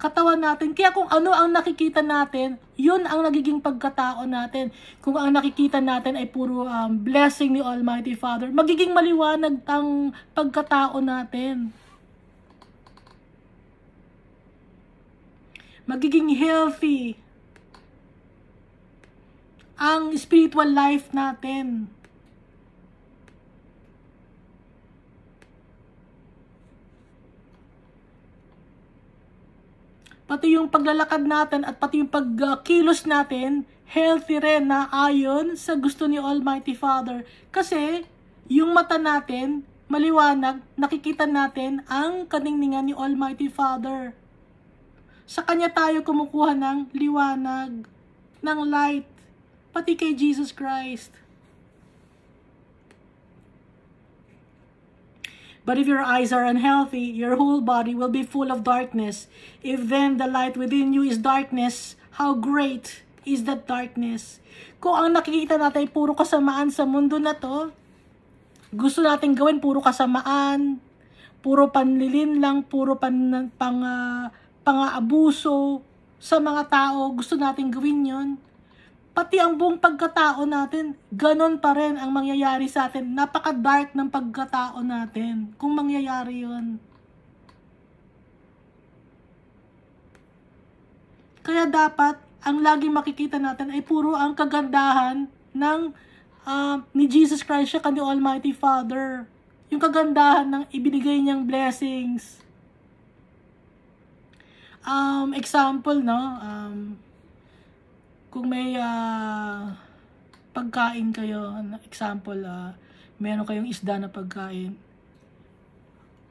katawan natin. Kaya kung ano ang nakikita natin, yun ang nagiging pagkatao natin. Kung ang nakikita natin ay puro blessing ni Almighty Father, magiging maliwanag ang pagkatao natin. Magiging healthy ang spiritual life natin. Pati yung paglalakad natin at pati yung pagkilos natin, healthy rin na ayon sa gusto ni Almighty Father. Kasi yung mata natin, maliwanag, nakikita natin ang kaningningan ni Almighty Father. Sa Kanya tayo kumukuha ng liwanag, ng light, pati kay Jesus Christ. But if your eyes are unhealthy, your whole body will be full of darkness. If then the light within you is darkness, how great is that darkness? Kung ang nakikita natin ay puro kasamaan sa mundo na to, gusto natin gawin puro kasamaan, puro panlilin lang, puro pang-aabuso sa mga tao, gusto natin gawin yon. Pati ang buong pagkatao natin, ganon pa rin ang mangyayari sa atin. Napaka-dark ng pagkatao natin kung mangyayari yun. Kaya dapat, ang laging makikita natin ay puro ang kagandahan ng ni Jesus Christ siya ni Almighty Father. Yung kagandahan ng ibinigay niyang blessings. Example, no? Kung may pagkain kayo, example, meron kayong isda na pagkain.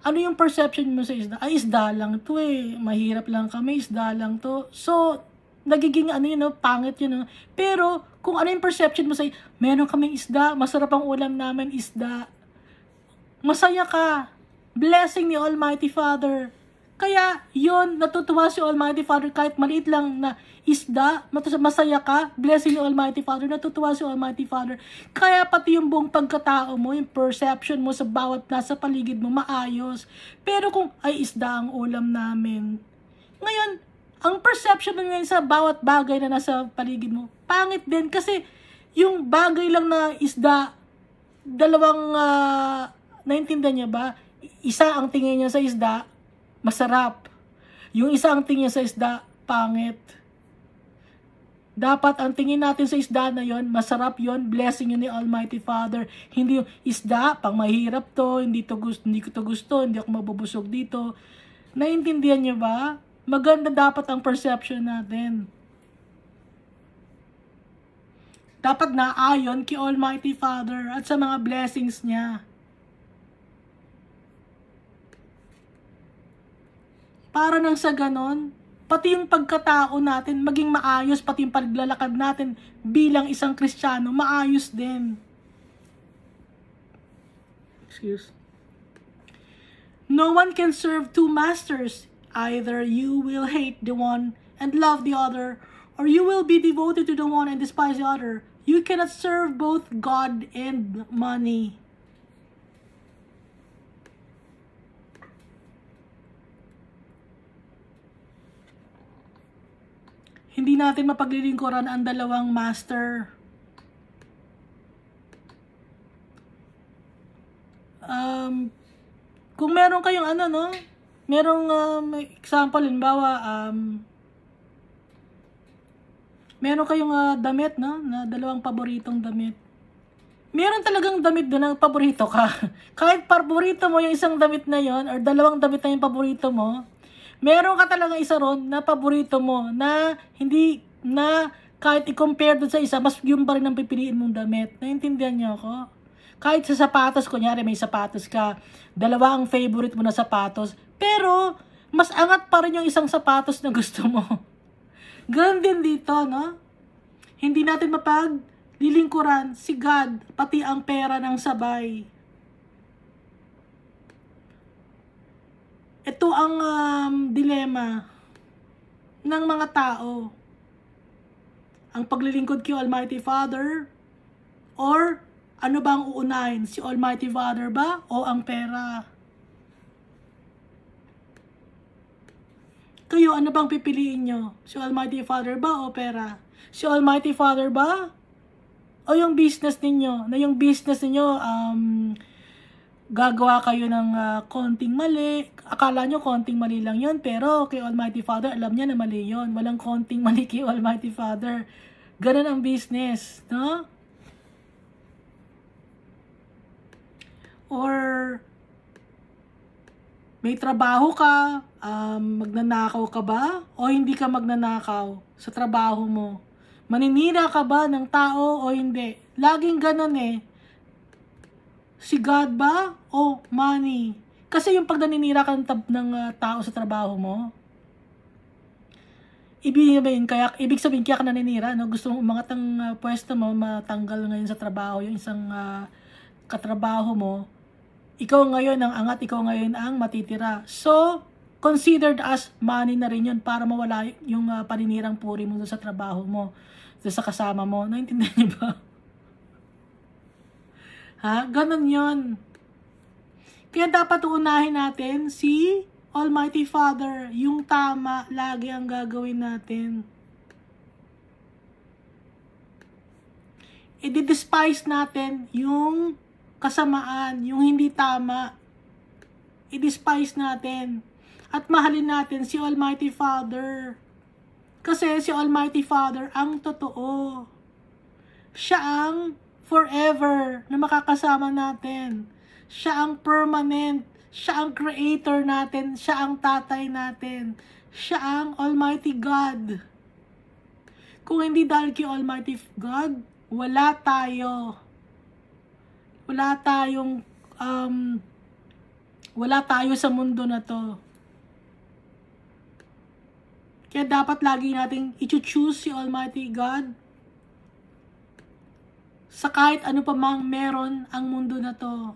Ano yung perception mo sa isda? Ay, isda lang to eh. Mahirap lang kami, isda lang to. So, nagiging pangit yun. Pero, kung ano yung perception mo sa meron kaming isda, masarap ang ulam namin, isda. Masaya ka. Blessing ni Almighty Father. Kaya, yun, natutuwa si Almighty Father kahit maliit lang na isda, masaya ka, blessing ni Almighty Father, natutuwa si Almighty Father. Kaya pati yung buong pagkatao mo, yung perception mo sa bawat nasa paligid mo, maayos. Pero kung, ay isda ang ulam namin. Ngayon, ang perception mo ngayon sa bawat bagay na nasa paligid mo, pangit din kasi yung bagay lang na isda, dalawang, naintindihan niya ba? Isa ang tingin niya sa isda, masarap. Yung isa ang tingin sa isda, pangit. Dapat ang tingin natin sa isda na yon, masarap yon, blessing yun ni Almighty Father. Hindi yung isda, pang mahirap to, hindi ko to gusto, hindi ako mabubusog dito. Naintindihan niyo ba? Maganda dapat ang perception natin. Dapat naayon kay Almighty Father at sa mga blessings niya. Para nang sa ganon, pati yung pagkatao natin maging maayos, pati yung paglalakad natin bilang isang Kristiyano, maayos din. Excuse. No one can serve two masters. Either you will hate the one and love the other, or you will be devoted to the one and despise the other. You cannot serve both God and money. Hindi natin mapaglilingkuran ang dalawang master. Kung meron kayong merong example, halimbawa, meron kayong damit, na dalawang paboritong damit. Meron talagang damit doon na paborito ka. Kahit paborito mo yung isang damit na yon or dalawang damit na yung paborito mo, meron ka talagang isa ron na paborito mo na hindi na kahit i-compare doon sa isa, mas yung pa rin ang pipiliin mong damit. Naintindihan niyo ako? Kahit sa sapatos, kunyari may sapatos ka, dalawa ang favorite mo na sapatos, pero mas angat pa rin yung isang sapatos na gusto mo. Ganun din dito, no? Hindi natin lilingkuran si God, pati ang pera ng sabay. Ito ang dilema ng mga tao. Ang paglilingkod kay Almighty Father, or ano bang uunahin? Si Almighty Father ba o ang pera? Kayo, ano bang pipiliin nyo? Si Almighty Father ba o pera? Si Almighty Father ba o yung business ninyo? Na yung business ninyo, gagawa kayo ng konting mali. Akala nyo konting mali lang yun, pero kay Almighty Father, alam niya na mali yun. Walang konting mali kay Almighty Father. Ganun ang business, no? Or may trabaho ka, magnanakaw ka ba? O hindi ka magnanakaw sa trabaho mo? Maninira ka ba ng tao o hindi? Laging ganun eh. Si God ba o money? Kasi yung pag naninira ka ng tao sa trabaho mo, ibig sabihin kaya ka naninira, no? Gusto mong umangat ang pwesto mo, matanggal ngayon sa trabaho yung isang katrabaho mo, ikaw ngayon ang angat, ikaw ngayon ang matitira. So, considered as money na rin yun para mawala yung paninirang puri mo sa trabaho mo, sa kasama mo. Naintindihan niyo ba? Ha? Ganon yun. Kaya dapat uunahin natin si Almighty Father. Yung tama, lagi ang gagawin natin. I-despise natin yung kasamaan, yung hindi tama. I-despise natin. At mahalin natin si Almighty Father. Kasi si Almighty Father ang totoo. Siya ang forever na makakasama natin. Siya ang permanent. Siya ang creator natin. Siya ang tatay natin. Siya ang Almighty God. Kung hindi dahil kay Almighty God, wala tayo. Wala tayo sa mundo na to. Kaya dapat lagi nating i-choose si Almighty God sa kahit ano pa mang meron ang mundo na to.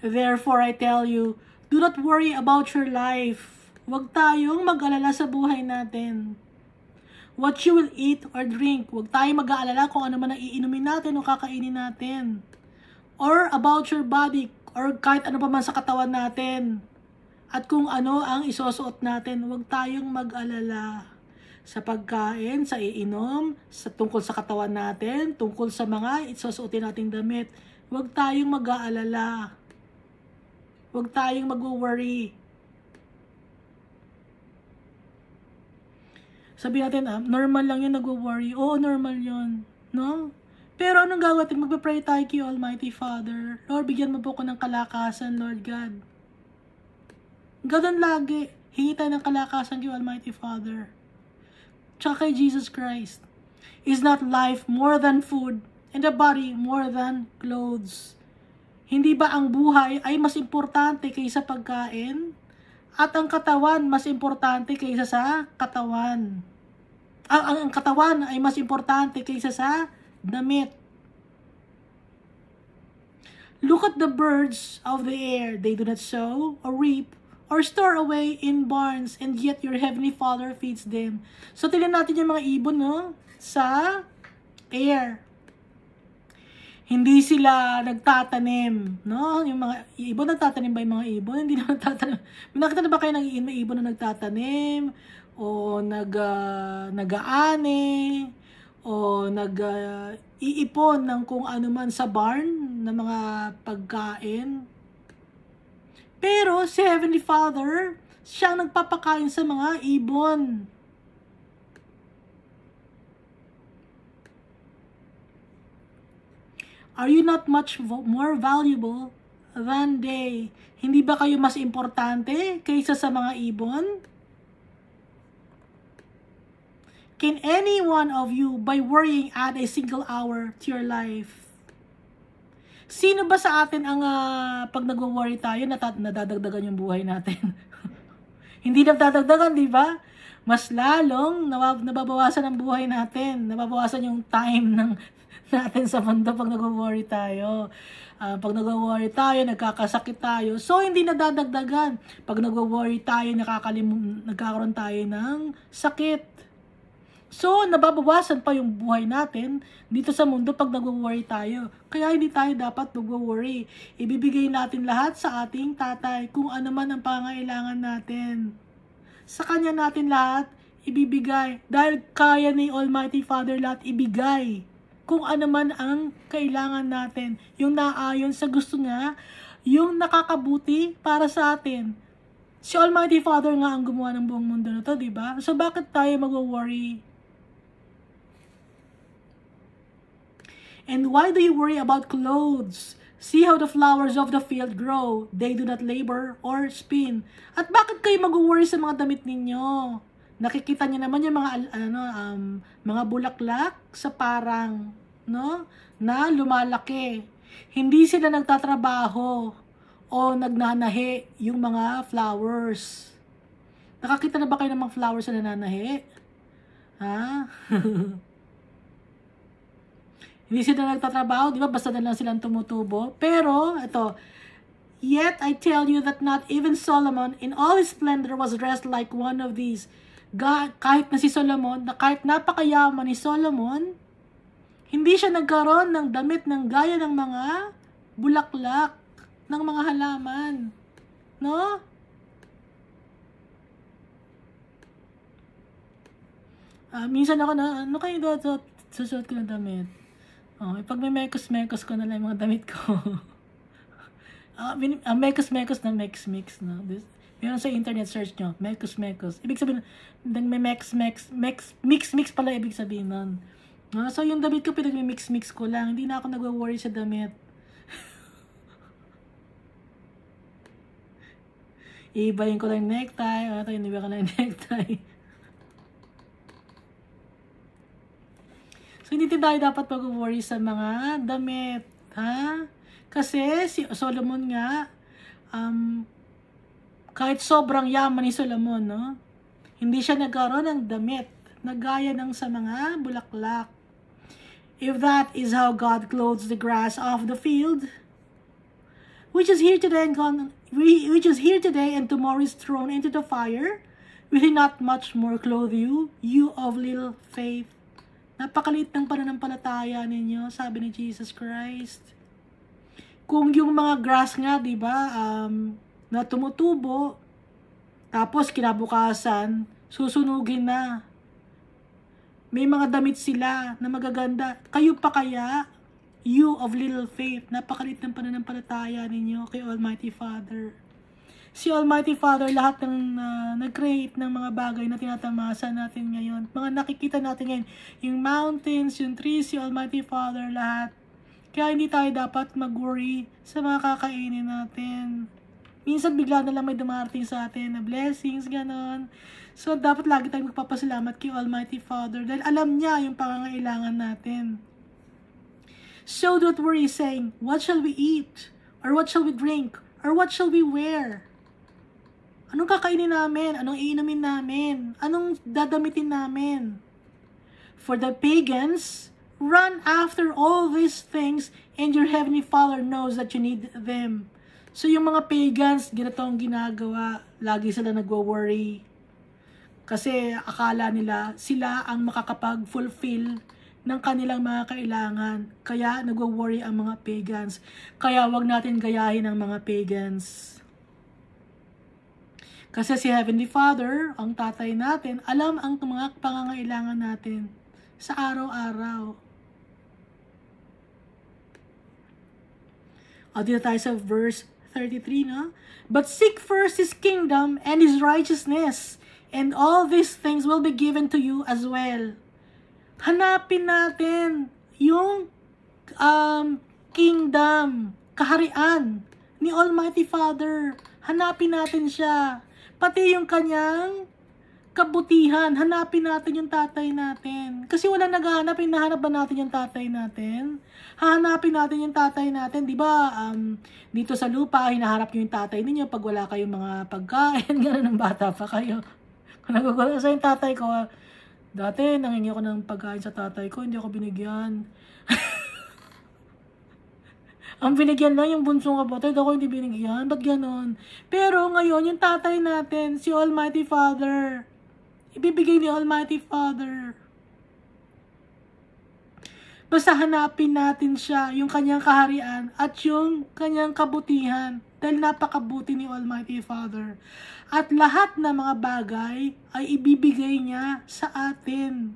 Therefore, I tell you, do not worry about your life. Huwag tayong mag-alala sa buhay natin. What you will eat or drink. Huwag tayong mag-aalala kung ano man ang iinumin natin o kakainin natin. Or about your body, or kahit ano pa man sa katawan natin. At kung ano ang isusuot natin, huwag tayong mag-alala. Sa pagkain, sa iinom, tungkol sa katawan natin, tungkol sa mga isusuotin nating damit. Huwag tayong mag-aalala. Huwag tayong mag-worry. Sabi natin, normal lang yun nag-worry. Oo, normal yun. No? Pero anong gagawin natin? Magpapray tayo kay Almighty Father. Lord, bigyan mo po ko ng kalakasan, Lord God. Ganun lagi. Hingi tayo ng kalakasan kay Almighty Father. Tsaka kay Jesus Christ. Is not life more than food, and the body more than clothes? Hindi ba ang buhay ay mas importante kaysa pagkain? At ang katawan mas importante kaysa sa katawan? Ang katawan ay mas importante kaysa sa damit. Look at the birds of the air. They do not sow or reap or store away in barns, and yet your heavenly Father feeds them. So, tignan natin yung mga ibon, no? Sa air. Hindi sila nagtatanim, no? Yung mga ibon, nagtatanim ba yung mga ibon? Hindi naman nagtatanim. Nakita na ba kayo ng ibon na nagtatanim? O nag-aani? O iipon ng kung ano man sa barn na mga pagkain? Pero si Heavenly Father, siya ang nagpapakain sa mga ibon. Are you not much more valuable than they? Hindi ba kayo mas importante kaysa sa mga ibon? Can any one of you, by worrying, add a single hour to your life? Sino ba sa atin ang pag nagwo-worry tayo, nadadagdagan yung buhay natin? Hindi nadadagdagan, di ba? Mas lalong nababawasan ang buhay natin. Nababawasan yung time natin sa mundo pag nagwo-worry tayo. Pag nagwo-worry tayo, nagkakasakit tayo. So, hindi nadadagdagan. Pag nagwo-worry tayo, nagkakaroon tayo ng sakit. So, nababawasan pa yung buhay natin dito sa mundo pag nagwo-worry tayo. Kaya hindi tayo dapat magwo-worry. Ibibigay natin lahat sa ating tatay kung ano man ang pangailangan natin. Sa kanya natin lahat ibibigay. Dahil kaya ni Almighty Father lahat ibigay. Kung ano man ang kailangan natin. Yung naayon sa gusto niya, yung nakakabuti para sa atin. Si Almighty Father nga ang gumawa ng buong mundo na to, diba? So, bakit tayo magwo-worry? And why do you worry about clothes? See how the flowers of the field grow. They do not labor or spin. At bakit kayo mag-worry sa mga damit ninyo? Nakikita niyo naman yung mga bulaklak sa parang, no? Na lumalaki. Hindi sila nagtatrabaho o nagnanahi yung mga flowers. Nakakita na ba kayo ng mga flowers na nananahi? Ha? Hindi sila nagtatrabaho, di ba? Basta na lang silang tumutubo. Pero, ito, yet I tell you that not even Solomon in all his splendor was dressed like one of these. Kahit na si Solomon, kahit napakayaman ni Solomon, hindi siya nagkaroon ng damit ng gaya ng mga bulaklak, ng mga halaman. No? Minsan ako na, ano kayo doon? Susuot ko ng damit. Pag may mekos-mekos ko na lang yung mga damit ko. Mekos-mekos na mix-mix. No? Meron sa internet search nyo, mekos-mekos. Ibig sabihin, may mix-mix pala ibig sabihin nun. So yung damit ko, pinag-mix-mix ko lang. Hindi na ako nag-worry sa damit. Iibayin ko lang yung necktie. Iniba ko lang yung necktie. So, hindi tayo dapat mag-worry sa mga damit. Ha? Kasi si Solomon nga, kahit sobrang yaman ni Solomon, no? Hindi siya nagkaroon ng damit na gaya ng sa mga bulaklak. If that is how God clothes the grass of the field, which is here today and tomorrow is thrown into the fire, will He not much more clothe you, you of little faith? Napakaliit ng pananampalataya ninyo, sabi ni Jesus Christ. Kung yung mga grass nga, di ba, na tumutubo, tapos kinabukasan, susunugin na. May mga damit sila na magaganda. Kayo pa kaya, you of little faith, napakaliit ng pananampalataya ninyo kay Almighty Father. Si Almighty Father, lahat ng nag-create ng mga bagay na tinatamasa natin ngayon, mga nakikita natin ngayon, yung mountains, yung trees, si Almighty Father, lahat. Kaya hindi tayo dapat mag-worry sa mga kakainin natin. Minsan bigla na lang may dumarating sa atin na blessings, ganon. So, dapat lagi tayong magpapasalamat kay Almighty Father dahil alam niya yung pangangailangan natin. So, don't worry saying, what shall we eat? Or what shall we drink? Or what shall we wear? Anong kakainin namin? Anong iinumin namin? Anong dadamitin namin? For the pagans, run after all these things and your heavenly Father knows that you need them. So yung mga pagans, ganito ang ginagawa. Lagi sila nagwo-worry. Kasi akala nila sila ang makakapag-fulfill ng kanilang mga kailangan. Kaya nagwo-worry ang mga pagans. Kaya wag natin gayahin ang mga pagans. Kasi si Heavenly Father, ang tatay natin, alam ang mga pangangailangan natin sa araw-araw. Dito tayo sa verse 33, no? But seek first His kingdom and His righteousness, and all these things will be given to you as well. Hanapin natin yung kingdom, kaharian ni Almighty Father. Hanapin natin siya. Pati yung kanyang kabutihan. Hanapin natin yung tatay natin. Kasi wala naghahanap, hinahanap ba natin yung tatay natin? Hahanapin natin yung tatay natin. Di ba, dito sa lupa, hinaharap nyo yung tatay ninyo pag wala kayong mga pagkain. Ganun ng bata pa kayo. Kung nagugulat sa yung tatay ko, dati nangingi ako ng pagkain sa tatay ko, hindi ako binigyan. Ang binigyan lang yung bunsong kapatid, ako hindi binigyan. Ba't ganon? Pero ngayon, yung tatay natin, si Almighty Father, ibibigay ni Almighty Father. Basta hanapin natin siya, yung kanyang kaharian at yung kanyang kabutihan. Dahil napakabuti ni Almighty Father. At lahat ng mga bagay ay ibibigay niya sa atin.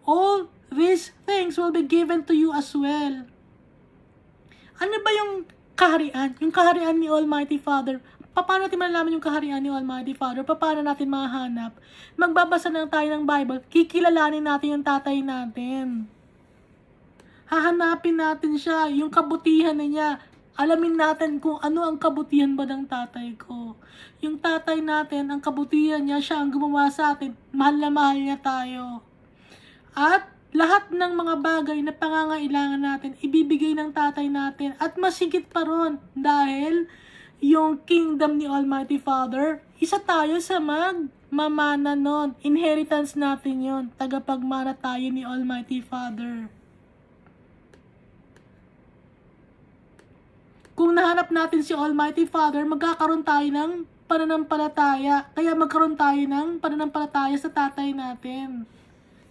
All these things will be given to you as well. Ano ba yung kaharian? Yung kaharian ni Almighty Father. Paano natin malalaman yung kaharian ni Almighty Father? Paano natin mahanap? Magbabasa na tayo ng Bible, kikilalanin natin yung tatay natin. Hahanapin natin siya, yung kabutihan niya. Alamin natin kung ano ang kabutihan ba ng tatay ko. Yung tatay natin, ang kabutihan niya, siya ang gumawa sa atin. Mahal na mahal niya tayo. At lahat ng mga bagay na pangangailangan natin, ibibigay ng tatay natin. At masigit pa ron, dahil yung kingdom ni Almighty Father, isa tayo sa magmamana nun. Inheritance natin yon. Tagapagmana tayo ni Almighty Father. Kung nahanap natin si Almighty Father, magkakaroon tayo ng pananampalataya. Kaya magkaroon tayo ng pananampalataya sa tatay natin.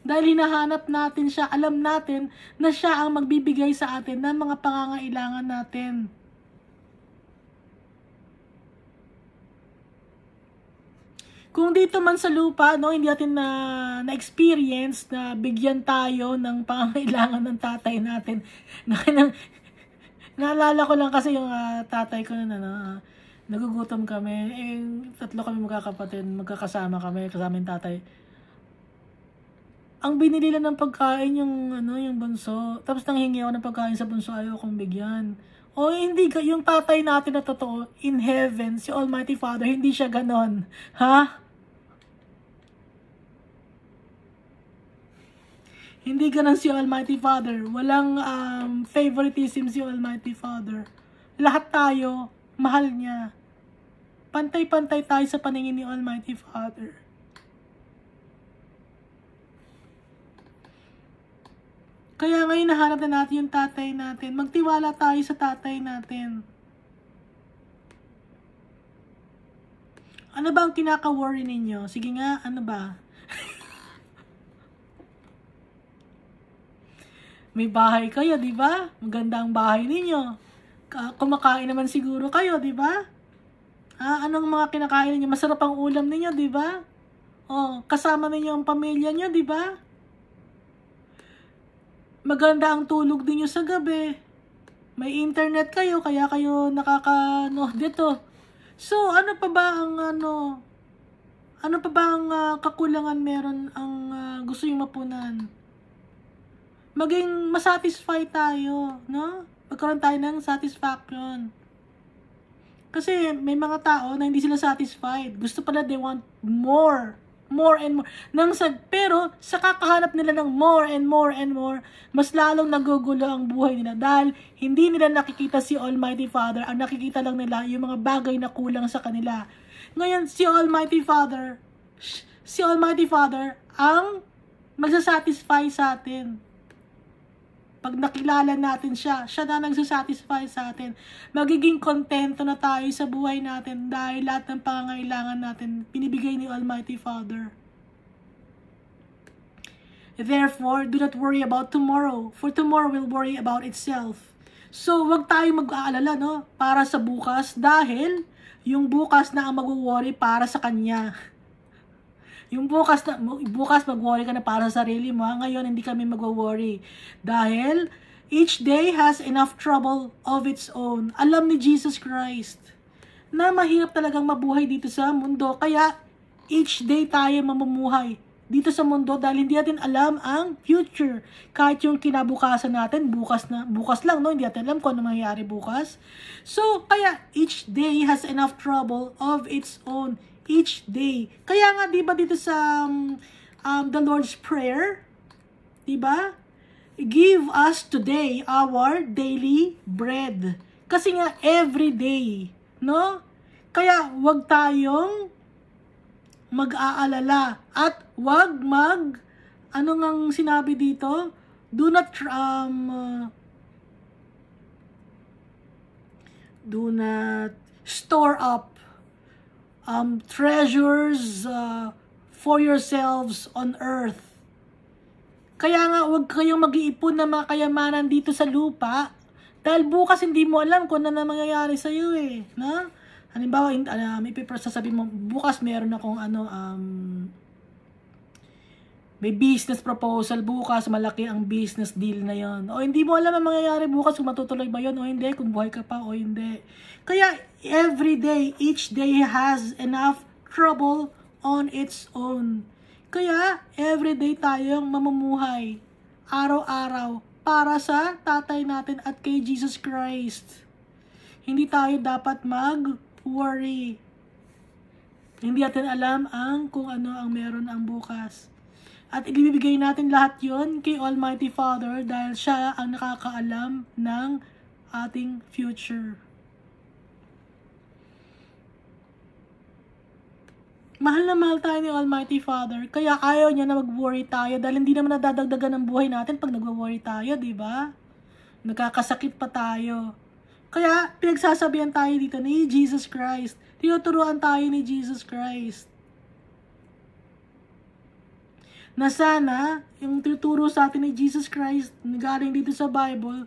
Dahil hinahanap natin siya, alam natin na siya ang magbibigay sa atin ng mga pangangailangan natin. Kung dito man sa lupa, no, hindi natin na-experience na bigyan tayo ng pangangailangan ng tatay natin. Naalala ko lang kasi yung tatay ko na nagugutom kami. Tatlo kami magkakapatid, magkakasama kami, kasama yung tatay. Ang binili lang ng pagkain yung bunso. Tapos nanghingi ako ng pagkain sa bunso, ayaw kong bigyan. O hindi, yung tatay natin na totoo, in heaven, si Almighty Father, hindi siya ganon. Ha? Hindi ganon si Almighty Father. Walang favoritism si Almighty Father. Lahat tayo, mahal niya. Pantay-pantay tayo sa paningin ni Almighty Father. Kaya ngayon nahanap na natin yung tatay natin. Magtiwala tayo sa tatay natin. Ano ba ang kinaka-worry ninyo? Sige nga, ano ba? May bahay kayo, di ba? Maganda ang bahay ninyo. Kumakain naman siguro kayo, di ba? Anong mga kinakain ninyo? Masarap ang ulam ninyo, di ba? Kasama ninyo ang pamilya nyo, di ba? Maganda ang tulog ninyo sa gabi. May internet kayo, kaya kayo nakaka-nood dito. So, ano pa ba ang kakulangan meron ang gusto yung mapunan? Maging masatisfy tayo, no? Magkaroon tayo ng satisfaction. Kasi may mga tao na hindi sila satisfied. Gusto pala, they want more and more. Pero sa kakahanap nila ng more and more and more, mas lalong nagugulo ang buhay nila dahil hindi nila nakikita si Almighty Father. Ang nakikita lang nila yung mga bagay na kulang sa kanila. Ngayon, si Almighty Father ang magsasatisfy sa atin. Pag nakilala natin siya na nagsasatisfy sa atin. Magiging kontento na tayo sa buhay natin dahil lahat ng pangangailangan natin binibigay ni Almighty Father. Therefore, do not worry about tomorrow, for tomorrow will worry about itself. So, wag tayo mag-aalala, no? Para sa bukas dahil yung bukas na ang mag-worry para sa kanya. Yung bukas mag-worry ka na para sa sarili mo. Ngayon, hindi kami mag-worry. Dahil, each day has enough trouble of its own. Alam ni Jesus Christ na mahirap talagang mabuhay dito sa mundo. Kaya, each day tayo mamumuhay dito sa mundo dahil hindi natin alam ang future. Kahit yung kinabukasan natin, bukas lang, no? Hindi natin alam kung ano mangyayari bukas. So, kaya, each day has enough trouble of its own. each day. Kaya nga, di ba dito sa the Lord's Prayer, di ba? Give us today our daily bread. Kasi nga, every day, no? Kaya, wag tayong mag-aalala at wag ano ngang sinabi dito? Do not store up treasures for yourselves on earth. Kaya nga, huwag kayong mag-iipon ng mga kayamanan dito sa lupa dahil bukas hindi mo alam kung ano na mangyayari sa iyo eh, no? Halimbawa, may sasabihin mo, bukas meron akong may business proposal bukas, malaki ang business deal na yon. O hindi mo alam ang mangyayari bukas kung matutuloy ba yon o hindi, kung buhay ka pa o hindi. Kaya every day, each day has enough trouble on its own. Kaya everyday tayong mamumuhay, araw-araw, para sa tatay natin at kay Jesus Christ. Hindi tayo dapat mag-worry. Hindi natin alam kung ano ang meron ang bukas. At ibibigay natin lahat yon kay Almighty Father dahil siya ang nakakaalam ng ating future. Mahal na mahal tayo ni Almighty Father, kaya ayaw niya na mag-worry tayo dahil hindi naman nadadagdagan ng buhay natin pag nag-worry tayo, di ba? Nagkakasakit pa tayo. Kaya pinagsasabihan tayo dito ni Jesus Christ. Tinuturuan tayo ni Jesus Christ. Na sana, yung tuturo sa atin ni Jesus Christ, galing dito sa Bible,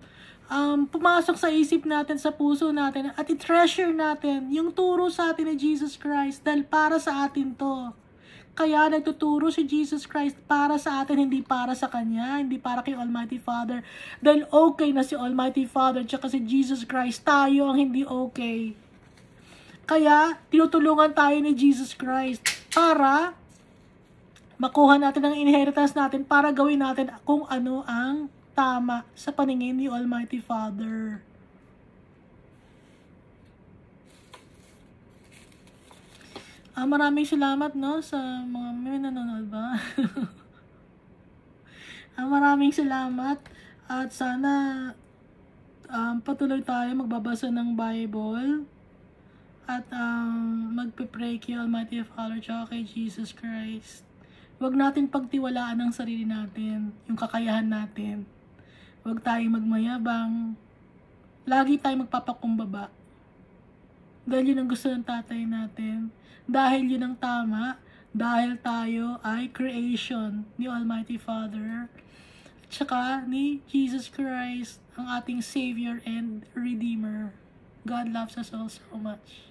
pumasok sa isip natin, sa puso natin, at i-treasure natin yung turo sa atin ni Jesus Christ dahil para sa atin to. Kaya nagtuturo si Jesus Christ para sa atin, hindi para sa Kanya, hindi para kay Almighty Father. Dahil okay na si Almighty Father tsaka si Jesus Christ, tayo ang hindi okay. Kaya tinutulungan tayo ni Jesus Christ para makuha natin ang inheritance natin para gawin natin kung ano ang tama sa paningin ni Almighty Father. Maraming salamat no sa mga may nanonood ba. Maraming salamat at sana patuloy tayo magbabasa ng Bible at magpe-pray kay Almighty Father at kay Jesus Christ. Huwag natin pagtiwalaan ang sarili natin, yung kakayahan natin. Huwag tayong magmayabang. Lagi tayong magpapakumbaba. Dahil yun ang gusto ng tatay natin. Dahil yun ang tama. Dahil tayo ay creation ni Almighty Father. Tsaka ni Jesus Christ, ang ating Savior and Redeemer. God loves us all so much.